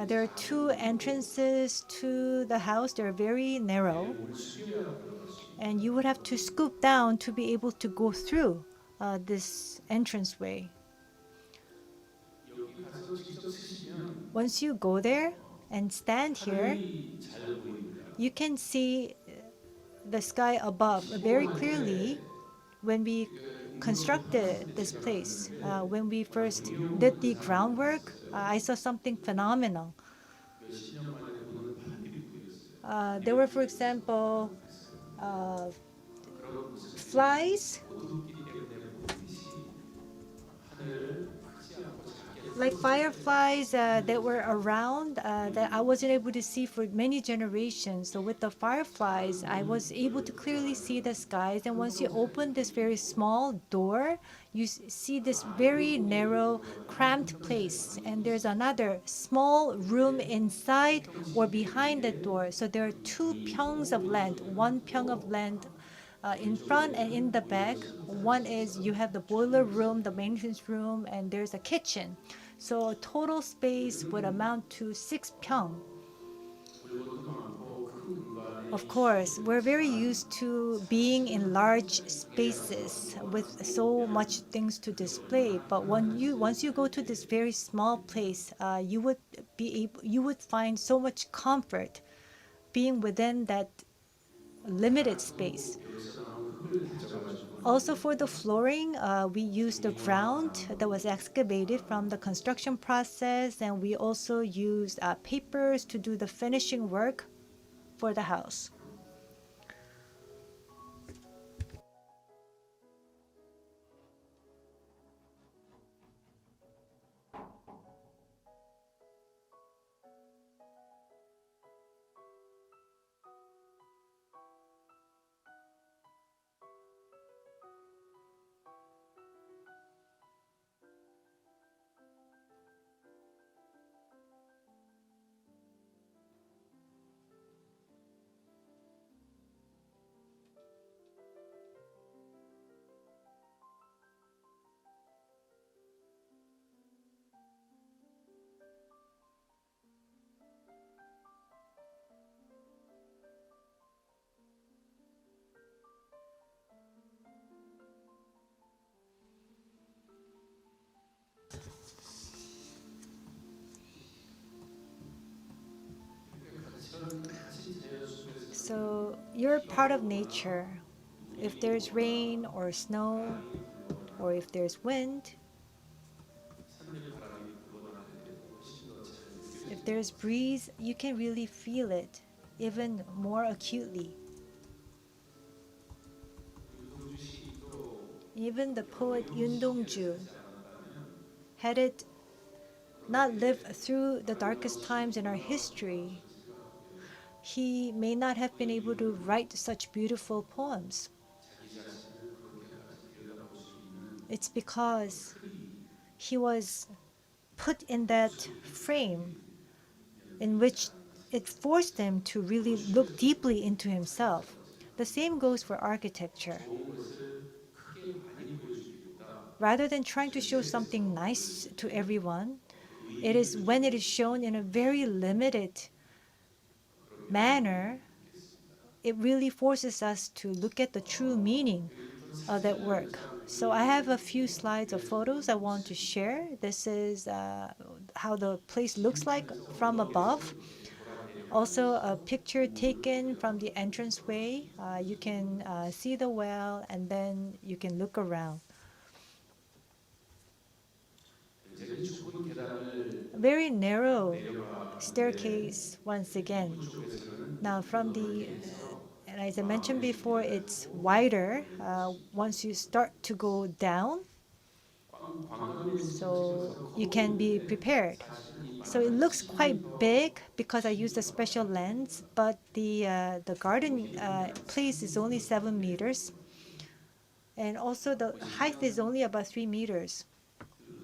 There are two entrances to the house. They're very narrow, and you would have to scoop down to be able to go through this entranceway. Once you go there and stand here, you can see the sky above very clearly. When we constructed this place, when we first did the groundwork, I saw something phenomenal. There were, for example, flies, like fireflies that were around that I wasn't able to see for many generations. So with the fireflies, I was able to clearly see the skies. And once you open this very small door, you see this very narrow, cramped place. And there's another small room inside or behind the door. So there are two pyeongs of land, one pyeong of land in front and in the back. One is you have the boiler room, the maintenance room, and there's a kitchen. So total space would amount to 6 pyeong. Of course, we're very used to being in large spaces with so much things to display. But once you go to this very small place, you would find so much comfort being within that limited space. Also for the flooring, we used the ground that was excavated from the construction process, and we also used papers to do the finishing work for the house. So you're part of nature. If there's rain or snow, or if there's wind, if there's breeze, you can really feel it even more acutely. Even the poet Yoon Dong-ju, had it not lived through the darkest times in our history, he may not have been able to write such beautiful poems. It's because he was put in that frame in which it forced him to really look deeply into himself. The same goes for architecture. Rather than trying to show something nice to everyone, it is when it is shown in a very limited manner, it really forces us to look at the true meaning of that work. So I have a few slides of photos I want to share. This is how the place looks like from above. Also, a picture taken from the entranceway. You can see the well and then you can look around. 굉장히 좁은 계단을 Very narrow 내려가는데 staircase once again. 쪽에서는 Now, from the, 넓게 해서 and as I mentioned before, it's wider once you start to go down, 관광객을 so 찍어서 you 커버 can be 보이는데 prepared. 사실은 이 So it 마당이 looks quite 70m big because I used a special lens, but the garden place is only 7 meters, and also the height is only about 3 meters.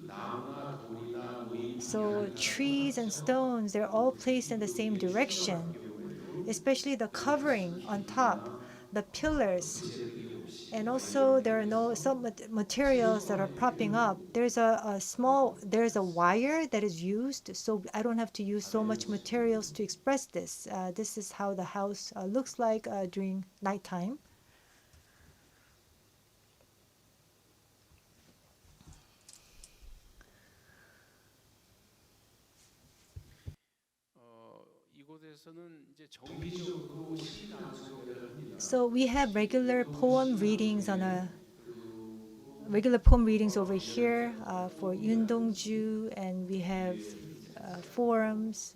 나무나 돌이나 모인 So trees and stones, they're all placed in the same direction, especially the covering on top, the pillars. And also there are no some materials that are propping up. There's there's a wire that is used, so I don't have to use so much materials to express this. This is how the house looks like during nighttime. 이곳에서는 이제 정기적으로 시 낭송회를 합니다. So we have regular poem readings over here for Yoon Dong-ju, and we have forums.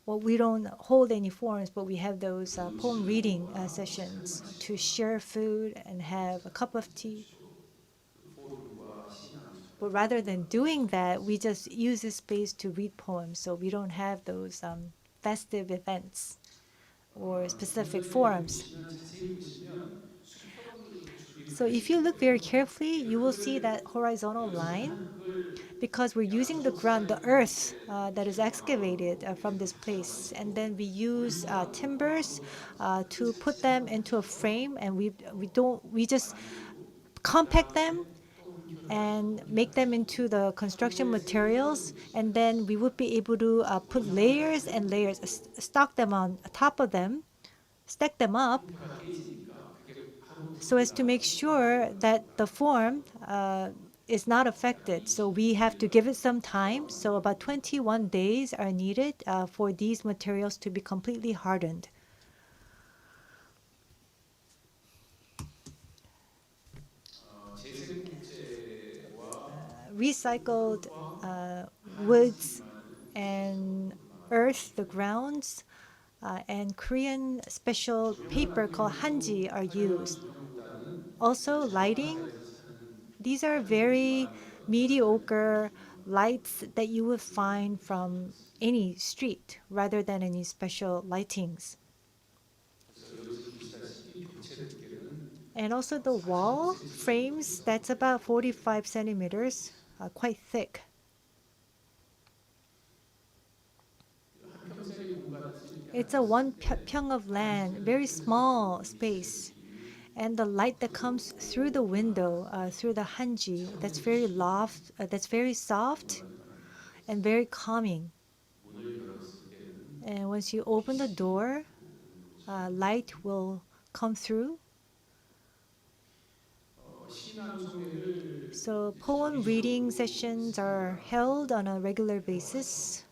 Well, we don't hold any forums, but we have those poem reading sessions to share food and have a cup of tea. But rather than doing that, we just use this space to read poems, so we don't have those festive events or specific forums. So if you look very carefully, you will see that horizontal line, because we're using the ground, the earth that is excavated from this place, and then we use timbers to put them into a frame, and we just compact them and make them into the construction materials, and then we would be able to put layers and layers, stock them on top of them, stack them up, so as to make sure that the form is not affected. So we have to give it some time. So about 21 days are needed for these materials to be completely hardened. Recycled woods and earth, the grounds, and Korean special paper called hanji are used. Also, lighting. These are very mediocre lights that you would find from any street rather than any special lightings. And also the wall frames, that's about 45 centimeters, quite thick. It's a one pyong of land, very small space. And the light that comes through the window, through the hanji, that's very soft and very calming. And once you open the door, light will come through. So poem reading sessions are held on a regular basis.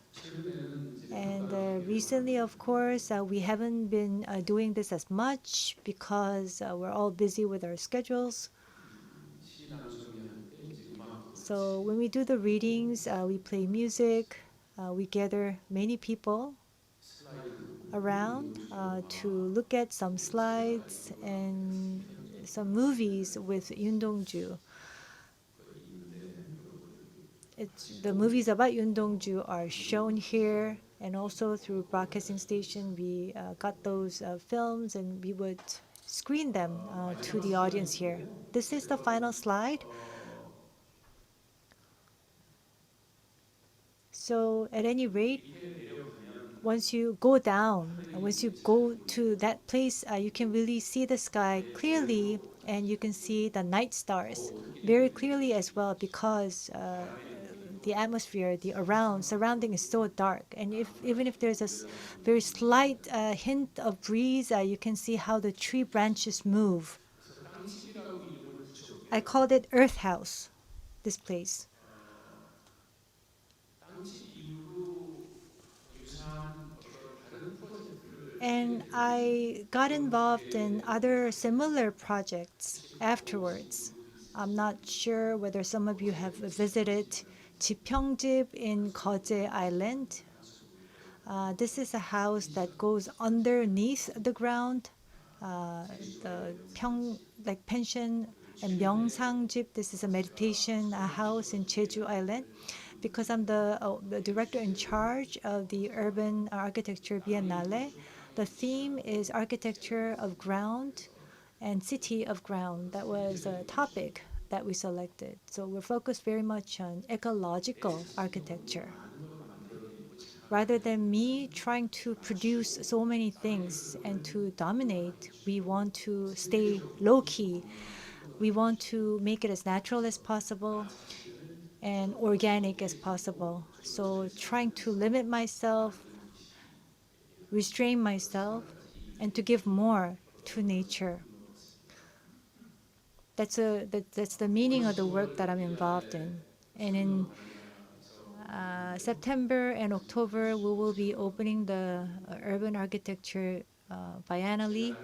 And recently, of course, we haven't been doing this as much because we're all busy with our schedules. So when we do the readings, we play music, we gather many people around to look at some slides and some movies with Yoon Dong-ju. The movies about Yoon Dong-ju are shown here, and also through broadcasting station, we got those films and we would screen them to the audience here. This is the final slide. So at any rate, once you go down, once you go to that place, you can really see the sky clearly, and you can see the night stars very clearly as well, because the atmosphere, the surrounding is so dark. And even if there's a very slight hint of breeze, you can see how the tree branches move. I called it Earth House, this place. And I got involved in other similar projects afterwards. I'm not sure whether some of you have visited Jipyeongjip in Geoje Island. This is a house that goes underneath the ground. The like pension and Myeongsangjip. This is a meditation house in Jeju Island. Because I'm the director in charge of the Urban Architecture Biennale, the theme is architecture of ground and city of ground. That was a topic that we selected. So we're focused very much on ecological architecture. Rather than me trying to produce so many things and to dominate, we want to stay low key. We want to make it as natural as possible and organic as possible. So trying to limit myself, restrain myself, and to give more to nature. That's the meaning of the work that I'm involved in. And in September and October, we will be opening the Urban Architecture Biennale.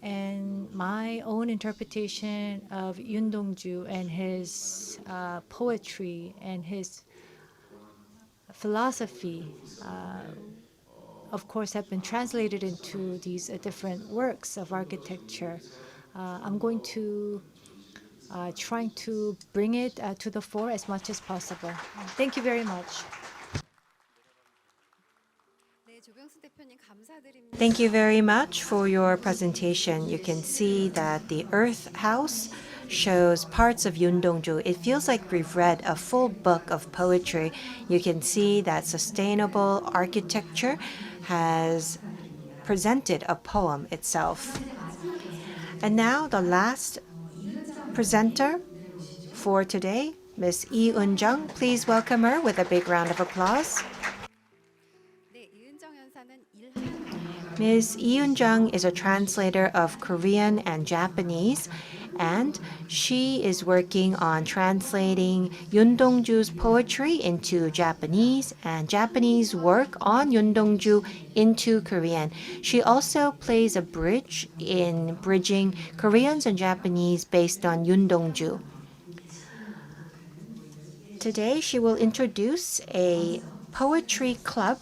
And my own interpretation of Yoon Dong-ju and his poetry and his philosophy, of course, have been translated into these different works of architecture. I'm going to trying to bring it to the fore as much as possible. Thank you very much. 네, 조병수 대표님 감사드립니다. Thank you very much for your presentation. You can see that the Earth House shows parts of Yoon Dong-ju. It feels like we've read a full book of poetry. You can see that sustainable architecture has presented a poem itself. And now the last presenter for today, Ms. Lee Eun-jung. Please welcome her with a big round of applause. 네, 이은정 연사는 일하는 Ms. Lee Eun-jung is a translator of Korean and Japanese, and she is working on translating Yoon Dong-ju's poetry into Japanese and Japanese work on Yoon Dong-ju into Korean. She also plays a bridge in bridging Koreans and Japanese based on Yoon Dong-ju. Today, she will introduce a poetry club.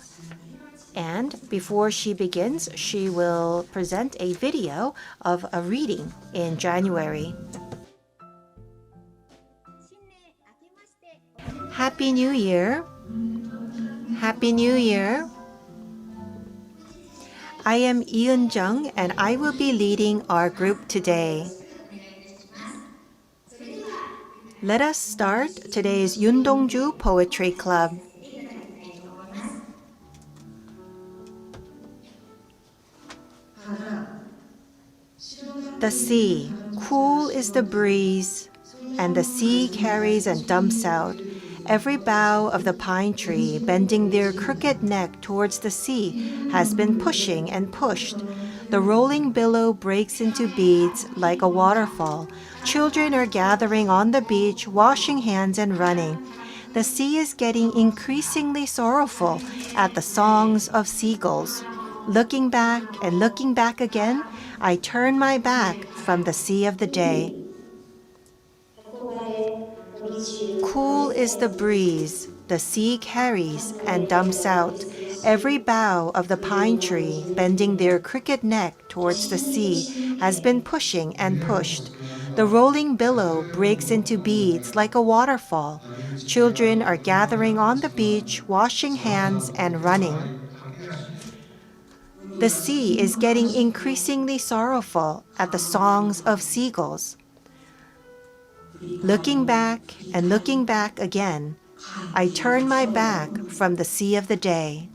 And before she begins, she will present a video of a reading in January. Happy New Year. Happy New Year. I am Lee Eun-jung and I will be leading our group today. Let us start today's Yoon Dong-ju Poetry Club. The sea, cool is the breeze, and the sea carries and dumps out. Every bough of the pine tree, bending their crooked neck towards the sea, has been pushing and pushed. The rolling billow breaks into beads like a waterfall. Children are gathering on the beach, washing hands and running. The sea is getting increasingly sorrowful at the songs of seagulls. Looking back and looking back again, I turn my back from the sea of the day. Cool is the breeze, the sea carries and dumps out. Every bough of the pine tree, bending their crooked neck towards the sea, has been pushing and pushed. The rolling billow breaks into beads like a waterfall. Children are gathering on the beach, washing hands and running. The sea is getting increasingly sorrowful at the songs of seagulls. Looking back and looking back again, I turn my back from the sea of the day.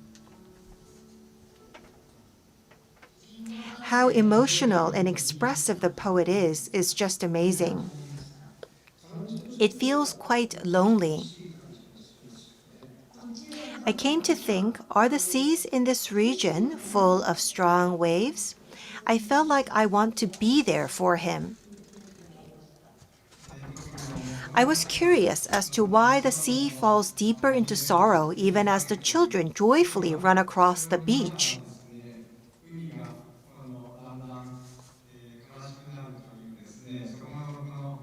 How emotional and expressive the poet is just amazing. It feels quite lonely. I came to think, are the seas in this region full of strong waves? I felt like I want to be there for him. I was curious as to why the sea falls deeper into sorrow even as the children joyfully run across the beach. 海がだんだん、悲しくなるというですね、そこのこの、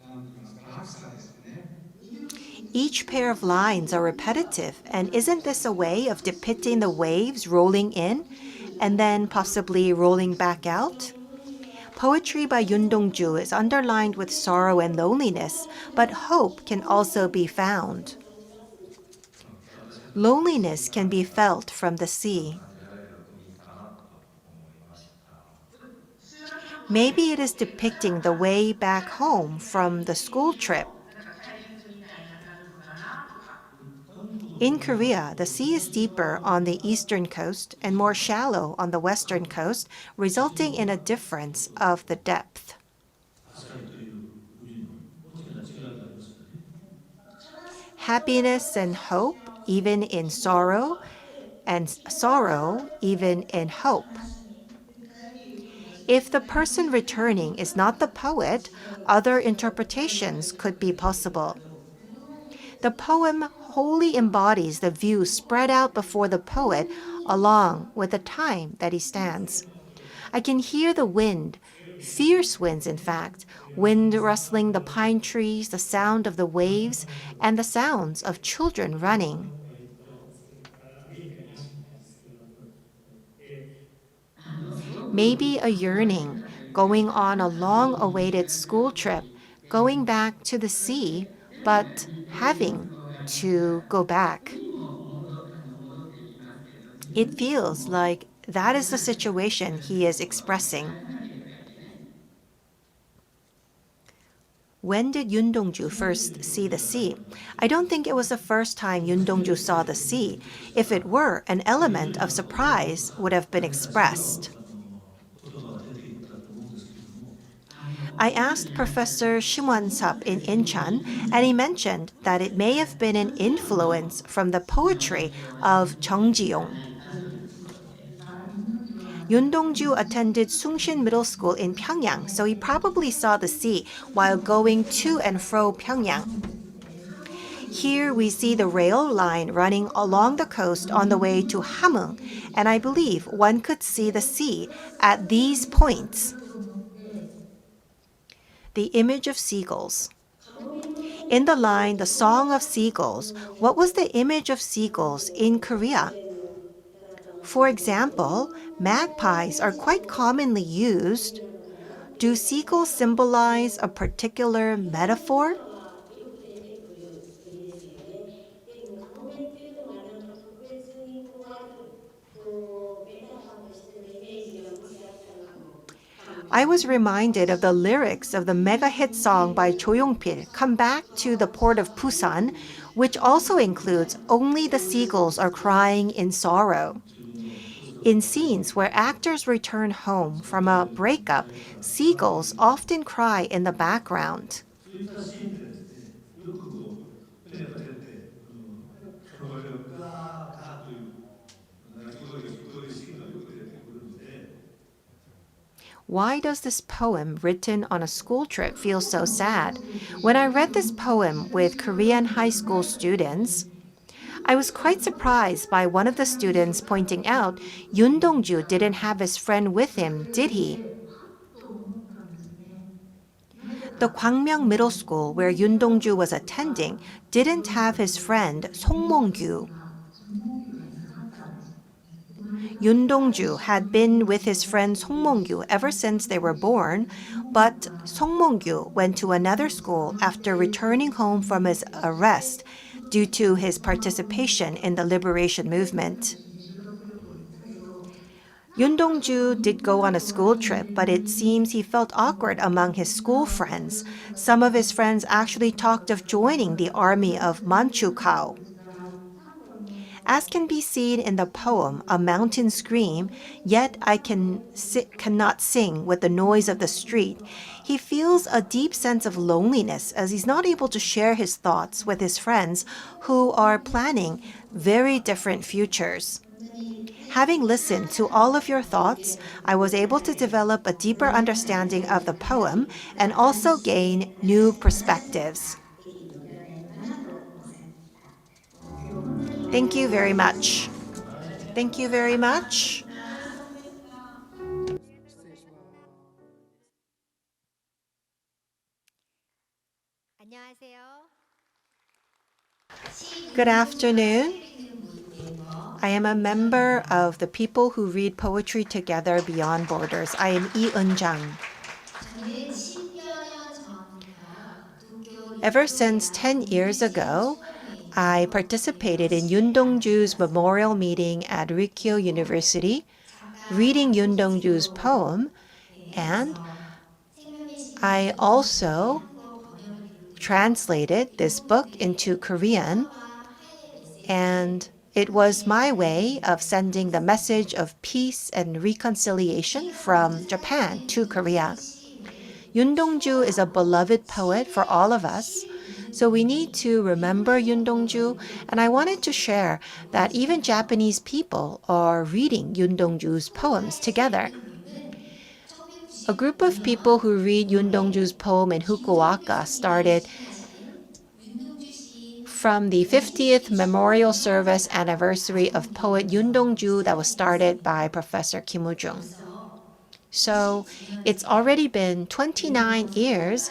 なんて言いますか、落差ですよね。Each pair of lines are repetitive, and isn't this a way of depicting the waves rolling in and then possibly rolling back out? Poetry by Yoon Dong-ju is underlined with sorrow and loneliness, but hope can also be found. Loneliness can be felt from the sea. Maybe it is depicting the way back home from the school trip. In Korea, the sea is deeper on the eastern coast and more shallow on the western coast, resulting in a difference of the depth. Happiness and hope, even in sorrow, and sorrow, even in hope. If the person returning is not the poet, other interpretations could be possible. The poem wholly embodies the view spread out before the poet along with the time that he stands. I can hear the wind, fierce winds in fact, wind rustling the pine trees, the sound of the waves, and the sounds of children running. Maybe a yearning, going on a long-awaited school trip, going back to the sea, but having to go back. It feels like that is the situation he is expressing. When did Yoon Dong-ju first see the sea? I don't think it was the first time Yoon Dong-ju saw the sea. If it were, an element of surprise would have been expressed. I asked Professor Shimwon-sup in Incheon, and he mentioned that it may have been an influence from the poetry of Jung Ji-yong. Yoon Dong-ju attended Sungshin Middle School in Pyongyang, so he probably saw the sea while going to and fro Pyongyang. Here we see the rail line running along the coast on the way to Hamhung, and I believe one could see the sea at these points. The image of seagulls. In the line, the song of seagulls, what was the image of seagulls in Korea? For example, magpies are quite commonly used. Do seagulls symbolize a particular metaphor? I was reminded of the lyrics of the mega hit song by Jo Yong-pil, Come Back to the Port of Busan, which also includes Only the Seagulls Are Crying in Sorrow. In scenes where actors return home from a breakup, seagulls often cry in the background. Why does this poem written on a school trip feel so sad? When I read this poem with Korean high school students, I was quite surprised by one of the students pointing out Yoon Dong-ju didn't have his friend with him, did he? The Gwangmyeong Middle School, where Yoon Dong-ju was attending, didn't have his friend Song Mong-gyu. Yoon Dong-ju had been with his friend Song Mong-gyu ever since they were born, but Song Mong-gyu went to another school after returning home from his arrest due to his participation in the liberation movement. Yoon Dong-ju did go on a school trip, but it seems he felt awkward among his school friends. Some of his friends actually talked of joining the army of Manchukuo. As can be seen in the poem A Mountain Scream, Yet I Cannot Sing with the Noise of the Street, he feels a deep sense of loneliness as he's not able to share his thoughts with his friends who are planning very different futures. Having listened to all of your thoughts, I was able to develop a deeper understanding of the poem and also gain new perspectives. Thank you very much. Thank you very much. Good afternoon. I am a member of the People Who Read Poetry Together Beyond Borders. I am Lee Eun-jang. Ever since 10 years ago, I participated in Yoon Dong-ju's memorial meeting at Rikyo University, reading Yoon Dong-ju's poem, and I also translated this book into Korean, and it was my way of sending the message of peace and reconciliation from Japan to Korea. Yoon Dong-ju is a beloved poet for all of us, so we need to remember Yoon Dong-ju, and I wanted to share that even Japanese people are reading Yoon Dong-ju's poems together. A group of people who read Yoon Dong-ju's poem in Fukuoka started from the 50th memorial service anniversary of poet Yoon Dong-ju that was started by Professor Kim Woo-jung. So it's already been 29 years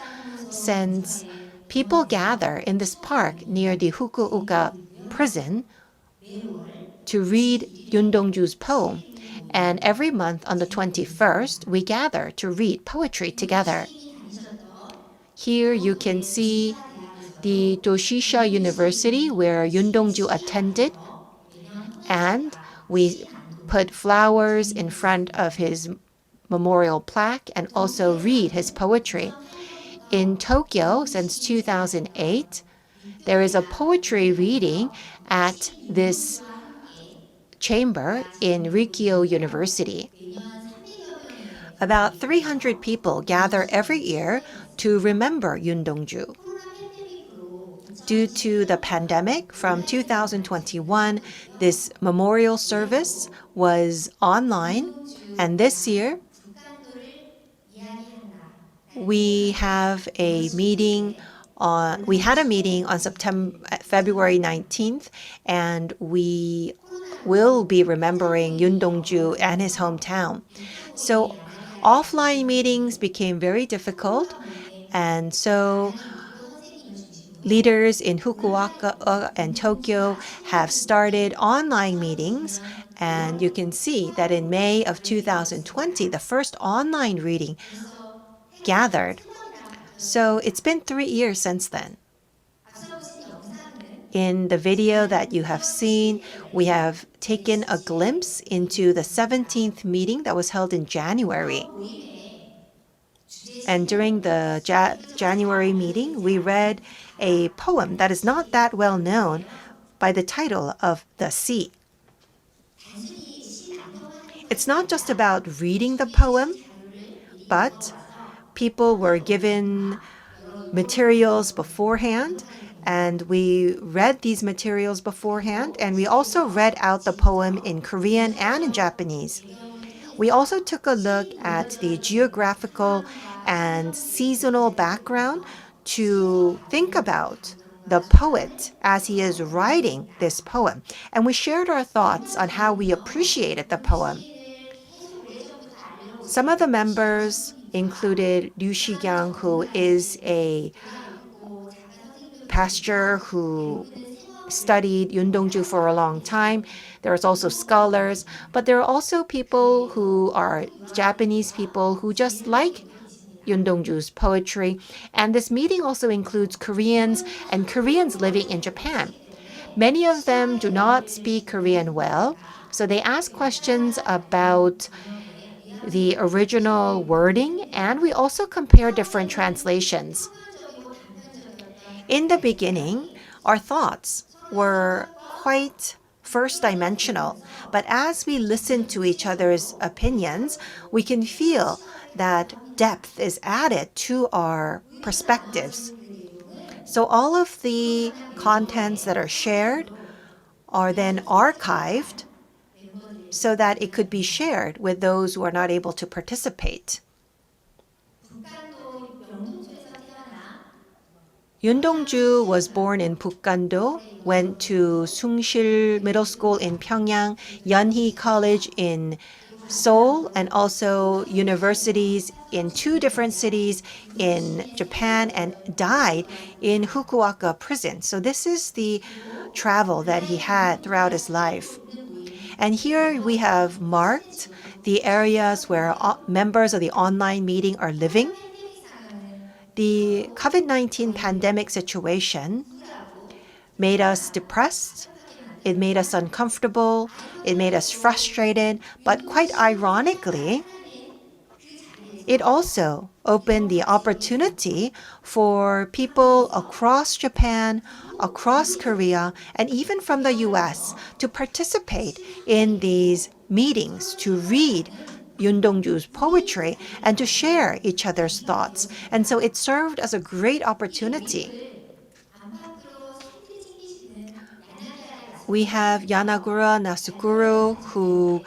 since people gather in this park near the Fukuoka prison to read Yoon Dong-ju's poem. And every month on the 21st, we gather to read poetry together. Here you can see the Yonsei University where Yoon Dong-ju attended, and we put flowers in front of his memorial plaque and also read his poetry. In Tokyo, since 2008, there is a poetry reading at this chamber in Rikyo University. About 300 people gather every year to remember Yoon Dong-ju. Due to the pandemic from 2021, this memorial service was online, and this year we had a meeting on February 19th, and we will be remembering Yoon Dong-ju and his hometown. So offline meetings became very difficult, and so leaders in Fukuoka and Tokyo have started online meetings, and you can see that in May of 2020, the first online reading gathered. So it's been 3 years since then. In the video that you have seen, we have taken a glimpse into the 17th meeting that was held in January. And during the January meeting, we read a poem that is not that well known by the title of The Sea. It's not just about reading the poem, but people were given materials beforehand, and we read these materials beforehand, and we also read out the poem in Korean and in Japanese. We also took a look at the geographical and seasonal background to think about the poet as he is writing this poem. And we shared our thoughts on how we appreciated the poem. Some of the members included Ryu Shi-kyung, who is a pastor who studied Yoon Dong-ju for a long time. There's also scholars, but there are also people who are Japanese people who just like Yoon Dong-ju's poetry. And this meeting also includes Koreans and Koreans living in Japan. Many of them do not speak Korean well, so they ask questions about the original wording, and we also compare different translations. In the beginning, our thoughts were quite first-dimensional, but as we listen to each other's opinions, we can feel that depth is added to our perspectives. So all of the contents that are shared are then archived so that it could be shared with those who are not able to participate. Yoon Dong-ju was born in Bukgando, went to Sungsil Middle School in Pyongyang, Yonhee College in Seoul, and also universities in 2 different cities in Japan, and died in Fukuoka prison. So this is the travel that he had throughout his life. And here we have marked the areas where members of the online meeting are living. The COVID-19 pandemic situation made us depressed, it made us uncomfortable, it made us frustrated, but quite ironically, it also opened the opportunity for people across Japan, across Korea, and even from the US to participate in these meetings, to read Yoon Dong-ju's poetry, and to share each other's thoughts. And so it served as a great opportunity. We have Yanagura Nasukuru, who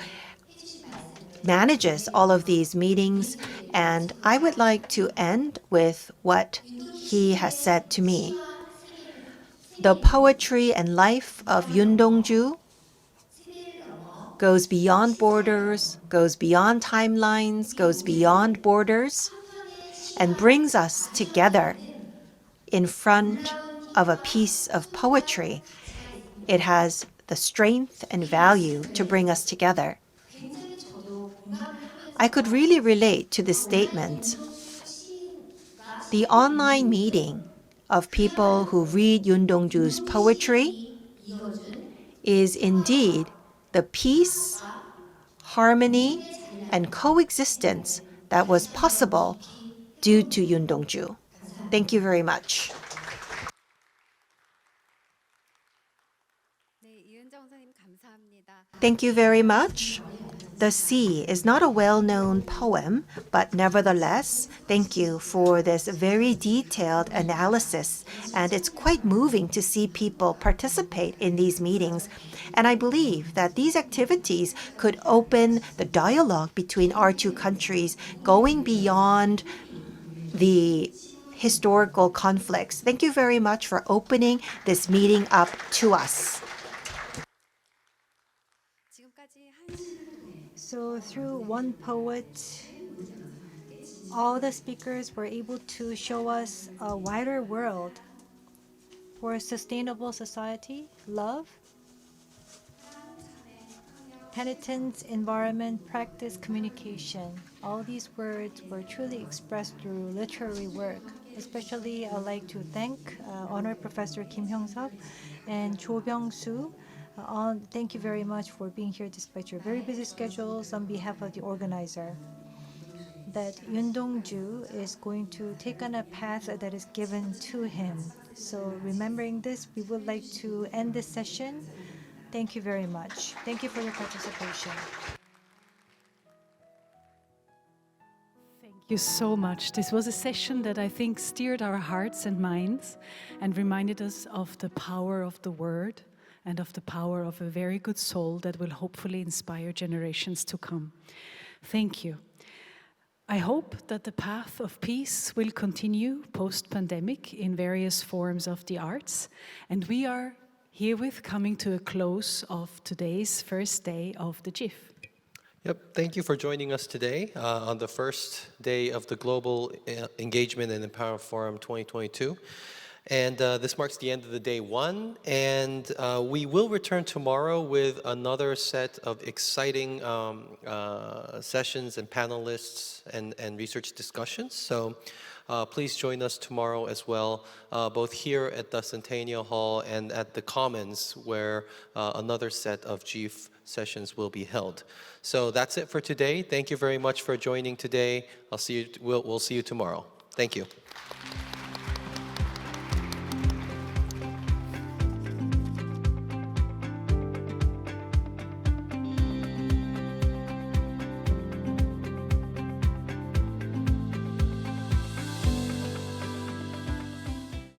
manages all of these meetings, and I would like to end with what he has said to me. The poetry and life of Yoon Dong-ju goes beyond borders, goes beyond timelines, goes beyond borders, and brings us together in front of a piece of poetry. It has the strength and value to bring us together. I could really relate to this statement. The online meeting of people who read Yoon Dong-ju's poetry is indeed the peace, harmony, and coexistence that was possible due to Yoon Dong-ju. Thank you very much. 네, 이은정 선생님 감사합니다. Thank you very much. The Sea is not a well-known poem, but nevertheless, thank you for this very detailed analysis. And it's quite moving to see people participate in these meetings. And I believe that these activities could open the dialogue between our 2 countries, going beyond the historical conflicts. Thank you very much for opening this meeting up to us. 지금까지 So through one poet, all the speakers were able to show us a wider world for a sustainable society, love, penitence, environment, practice, communication. All these words were truly expressed through literary work. Especially, I'd like to thank Honorary Professor Kim Hyung-seok and Cho Byung-soo. Thank you very much for being here despite your very busy schedules on behalf of the organizer. That Yoon Dong-ju is going to take on a path that is given to him. So remembering this, we would like to end this session. Thank you very much. Thank you for your participation. Thank you so much. This was a session that I think steered our hearts and minds and reminded us of the power of the word and of the power of a very good soul that will hopefully inspire generations to come. Thank you. I hope that the path of peace will continue post-pandemic in various forms of the arts, and we are herewith coming to a close of today's first day of the GEEF. Yep, thank you for joining us today on the first day of the Global Engagement and Empowerment Forum 2022. And this marks the end of the day 1, and we will return tomorrow with another set of exciting sessions and panelists and research discussions. So please join us tomorrow as well, both here at the Centennial Hall and at the Commons, where another set of GEEF sessions will be held. So that's it for today. Thank you very much for joining today. We'll see you tomorrow. Thank you.